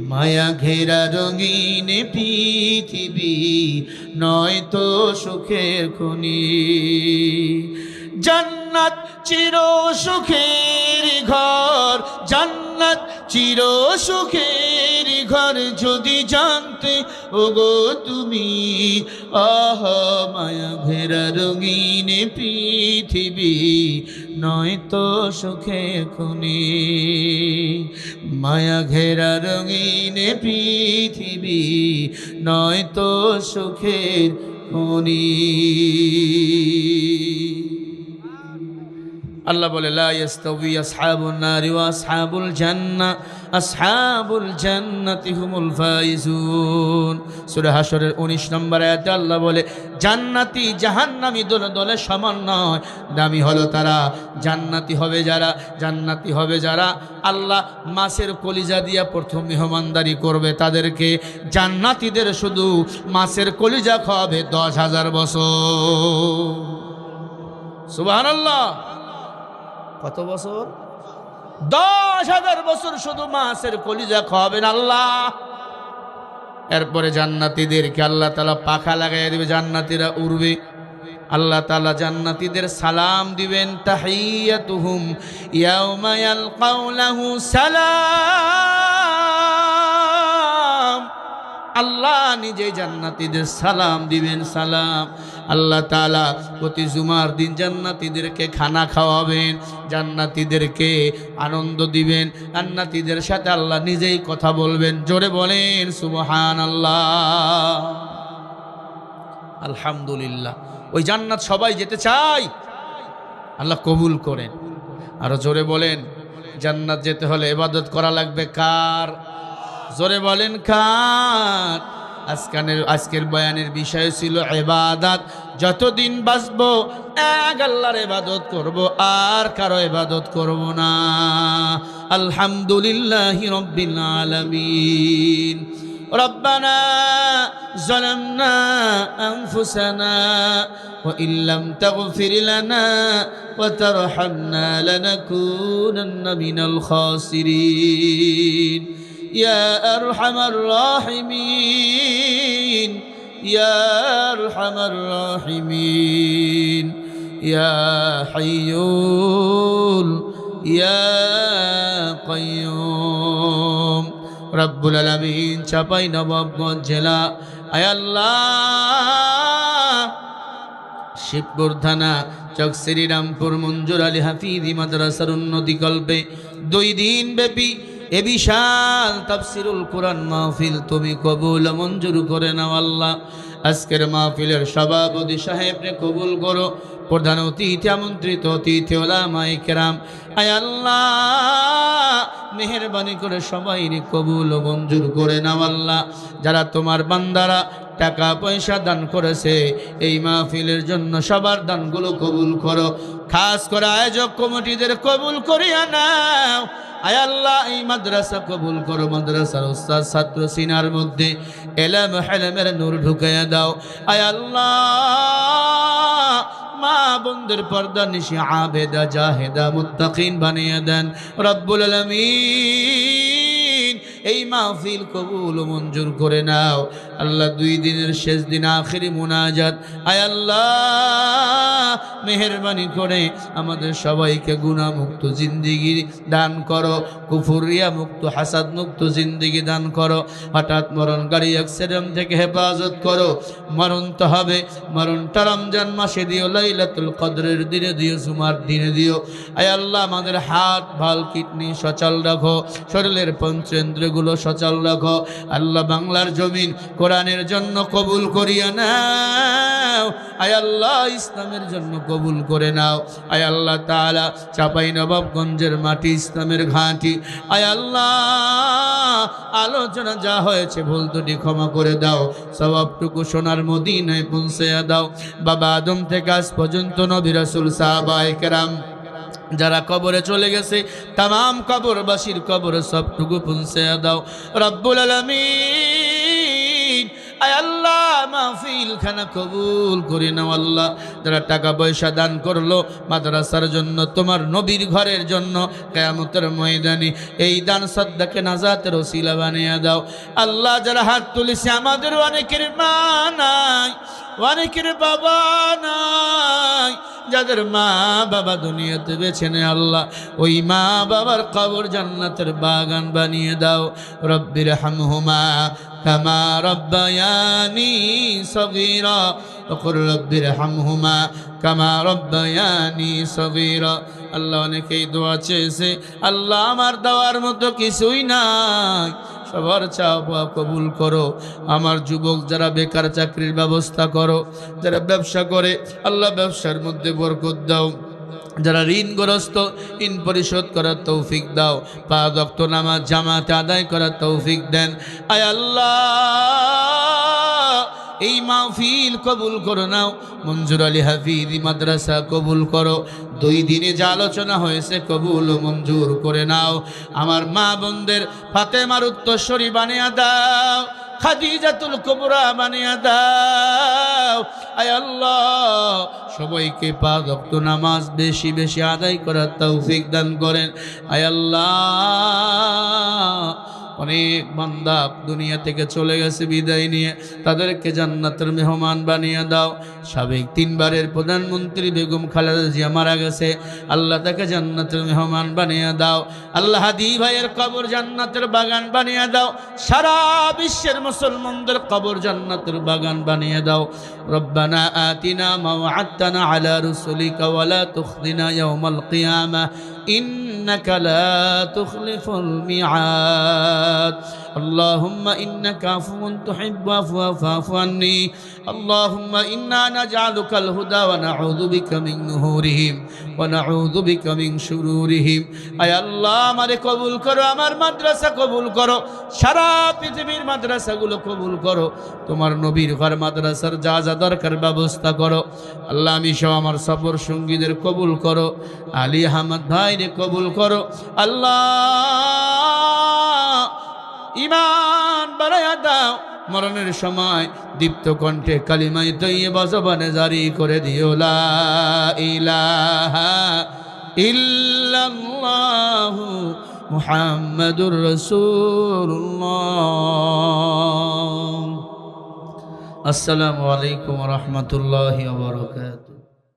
মায়া ঘেরা রঙিন পৃথিবী নয় তো সুখের খনি। জান্নাত চির সুখের ঘর, জান্নাত চির সুখের ঘর যদি জানতে ওগো তুমি, আহ মায়া ঘেরা রঙিন পৃথিবী নয় তো সুখের খনি। মায়া ঘেরা রঙিন পৃথিবী নয় তো সুখের খনি। আল্লাহ বলে লা ইয়াস্তাউই আসহাবুন নারি ওয়া আসহাবুল জান্নাহ আসহাবুল জান্নাতি হুমুল ফাইজুন। সূরা হাশরের 19 নম্বর আয়াতে আল্লাহ বলে জান্নাতি জাহান্নামী দলে দলে সমান নয়, দামি হলো তারা, জান্নাতি হবে যারা, জান্নাতি হবে যারা আল্লাহ মাছের কলিজা দিয়া প্রথম মেহমানদারি করবে তাদেরকে। জান্নাতীদের শুধু মাছের কলিজা খাওয়াবে 10,000 বছর। সুবহানাল্লাহ। কত বছর? 10,000 বছর শুধু মাছের কলিজা খাওয়াবেন আল্লাহ। এরপরে জান্নাতীদেরকে আল্লাহ তাআলা পাখা লাগাইয়া দিবে, জান্নাতীরা উড়বে। আল্লাহ তাআলা জান্নাতীদের সালাম দিবেন, তাহিয়াতুহুম ইয়াউমা ইয়ালকাউনাহু সালাম। আল্লাহ নিজে জান্নাতীদের সালাম দিবেন, সালাম। আল্লাহ তাআলা প্রতি জুমার দিন জান্নাতীদেরকে খানা খাওয়াবেন, জান্নাতীদেরকে আনন্দ দিবেন, জান্নাতীদের সাথে আল্লাহ নিজেই কথা বলবেন। জোরে বলেন সুবহানাল্লাহ, আলহামদুলিল্লাহ। ওই জান্নাত সবাই যেতে চায়, আল্লাহ কবুল করেন। আরো জোরে বলেন, জান্নাত যেতে হলে ইবাদত করা লাগবে কার? জোরে বলেন কার? আজকের বয়ানের বিষয় ছিল ইবাদত। যতদিন বাঁচবো এক আল্লাহর ইবাদত করব, আর কারো ইবাদত করব না। আলহামদুলিল্লাহি রাব্বিল আলামিন। ربنا ظلمنا أنفسنا وإن لم تغفر لنا وترحمنا لنكونن من الخاسرين يا أرحم الراحمين يا أرحم الراحمين يا حي يا قيوم রব্বুল আলামিন। চাঁপাইনবাবগঞ্জ জেলা, আয় আল্লাহ, শিবপুর থানা, চকশ্রী রামপুর মঞ্জুর আলী হাফিজি মাদ্রাসার উন্নতি কল্পে 2 দিন ব্যাপী এ বিশাল তাফসিরুল কোরআন মাহফিল তুমি কবুল মঞ্জুর করে নাও আল্লাহ। আজকের মাহফিলের সভাপতি সাহেবকে কবুল করো, প্রধান অতিথি আমন্ত্রিত অতিথি ওলামায়ে কেরাম, আয় আল্লাহ মেহেরবানি করে সবাইকে কবুল ও মঞ্জুর করে নাও আল্লাহ। যারা তোমার বান্দারা টাকা পয়সা দান করেছে এই মাহফিলের জন্য, সবার দানগুলো কবুল করো। খাস করে আয়োজক কমিটিদের কবুল করিয়া নাও, আয় আল্লাহ এই মাদ্রাসা কবুল করো। মাদ্রাসার উস্তাদ ছাত্র সিনার মধ্যে এলেম হেলেমের নূর ঢুকাইয়া দাও, আয় আল্লাহ মা বোনদের পর্দা নিশি আবেদা জাহেদা মুত্তাকিন বানিয়ে দেন রব্বুল আলামিন। এই মাহফিল কবুল ও মঞ্জুর করে নাও আল্লাহ। 2 দিনের শেষ দিন আখিরি মুনাজাত, আয় আল্লাহ মেহেরবানি করে আমাদের সবাইকে গুনাহ মুক্ত জিন্দেগি দান করো, কুফরিয়া মুক্ত হাসাদ মুক্ত জিন্দেগি দান করো। হঠাৎ মরণ, গাড়ি অ্যাক্সিডেন্ট থেকে হেফাজত করো। মরণ তো হবে, মরণটা রমজান মাসে দিও, লাইলাতুল কদরের দিনে দিও, জুমার দিনে দিও। আয় আল্লাহ আমাদের হাত, ভাল, কিডনি সচল রাখো, শরীরের পঞ্চেন্দ্রগুলো সচল রাখো আল্লাহ। বাংলার জমিন কোরআনের জন্য কবুল করিয়া নাও, আয় আল্লাহ ইসলামের জন্য কবুল করে নাও। আয় আল্লাহ তাআলা চাঁপাইনবাবগঞ্জের মাটি ইসলামের ঘাঁটি, আয় আল্লাহ আলোচনা যা হয়েছে ভুল ত্রুটি ক্ষমা করে দাও, সওয়াবটুকু সোনার মদিনায় পৌঁছে দাও। বাবা আদম থেকে আজ পর্যন্ত নবী রাসূল সাহাবায়ে কেরাম যারা কবরে চলে গেছে, তাম কবরবাসীর কবরে সবটুকু পৌঁছে দাও রব্বুল আলামিন। আয় আল্লাহ মাহফিল খানা কবুল করে নাও আল্লাহ। যারা টাকা পয়সা দান করলো মাদ্রাসার জন্য, তোমার নবীর ঘরের জন্য, কিয়ামতের ময়দানে এই দান সাদকাকে নাজাতের ওসিলা বানিয়ে দাও আল্লাহ। যারা হাত তুলেছে আমাদের অনেকের মা নাই, অনেকের বাবা নাই, যাদের মা বাবা দুনিয়াতে বেঁচে নেই আল্লাহ, ওই মা বাবার কবর জান্নাতের বাগান বানিয়ে দাও। রব্বির হামহুমা কামা রব্বায়ানি সগীরা, ওকুর রব্বির হামহুমা কামা রব্বায়ানি সগীরা। আল্লাহ অনেকেই দোয়া চেয়েছে আল্লাহ, আমার দেওয়ার মতো কিছুই নাই, সবার চাওয়া কবুল করো। আমার যুবক যারা বেকার, চাকরির ব্যবস্থা করো। যারা ব্যবসা করে আল্লাহ ব্যবসার মধ্যে বরকত দাও। যারা ঋণগ্রস্ত ঋণ পরিশোধ করার তৌফিক দাও, 5 ওয়াক্ত নামাজ জামাতে আদায় করার তৌফিক দেন। আয় আল্লাহ, এই মাহফিল কবুল করো নাও। মঞ্জুর আলী হাফিজি মাদ্রাসা কবুল করো। 2 দিনে যে আলোচনা হয়েছে কবুল ও মঞ্জুর করে নাও। আমার মা বোনদের ফাতেমার উত্তরসূরি বানিয়ে দাও, খাদিজাতুল কুবরা বানিয়ে দাও। আয় আল্লাহ, সবাইকে 5 ওয়াক্ত নামাজ বেশি বেশি আদায় করার তৌফিক দান করেন। আয় আল্লাহ, অনেক বান্দা দুনিয়া থেকে চলে গেছে বিদায় নিয়ে, তাদেরকে জান্নাতের মেহমান বানিয়ে দাও। সাবেক 3 বারের প্রধানমন্ত্রী বেগম খালেদা জিয়া মারা গেছে, আল্লাহ তাকে জান্নাতের মেহমান বানিয়ে দাও। আল্লাহ হাদি ভাইয়ের কবর জান্নাতের বাগান বানিয়ে দাও। সারা বিশ্বের মুসলমানদের কবর জান্নাতের বাগান বানিয়ে দাও। রব্বানা আতিনা মা ওয়া'আদতানা আলা রুসুলিকা ওয়া লা তুখজিনা ইয়াওমাল কিয়ামাহ ইন্নাকা লা তুখলিফুল মিআদ। اللهم إنك عفو تحب العفو فاعف عني. اللهم إنا نجعلك الهدى ونعوذ بك من نحورهم ونعوذ بك من شرورهم. আয় আল্লাহ, আমারে কবুল করো, আমার মাদ্রাসা কবুল করো, সারা পৃথিবীর মাদ্রাসাগুলো কবুল করো। তোমার নবীর ঘর মাদ্রাসার যা যা দরকার ব্যবস্থা করো। আল্লাহ, আমি সহ আমার সফর সঙ্গীদের কবুল করো। আলী আহমদ ভাইরে কবুল করো। আল্লাহ, ঈমান বাড়ায়া দাও। মরণের সময় দীপ্ত কণ্ঠে কালিমায়ে তৈয়্যিবা জবানে জারি করে দিও, লা ইলাহা ইল্লাল্লাহু মুহাম্মাদুর রাসূলুল্লাহ। আসসালামু আলাইকুম ওয়া রাহমাতুল্লাহি ওয়া বারাকাতুহু।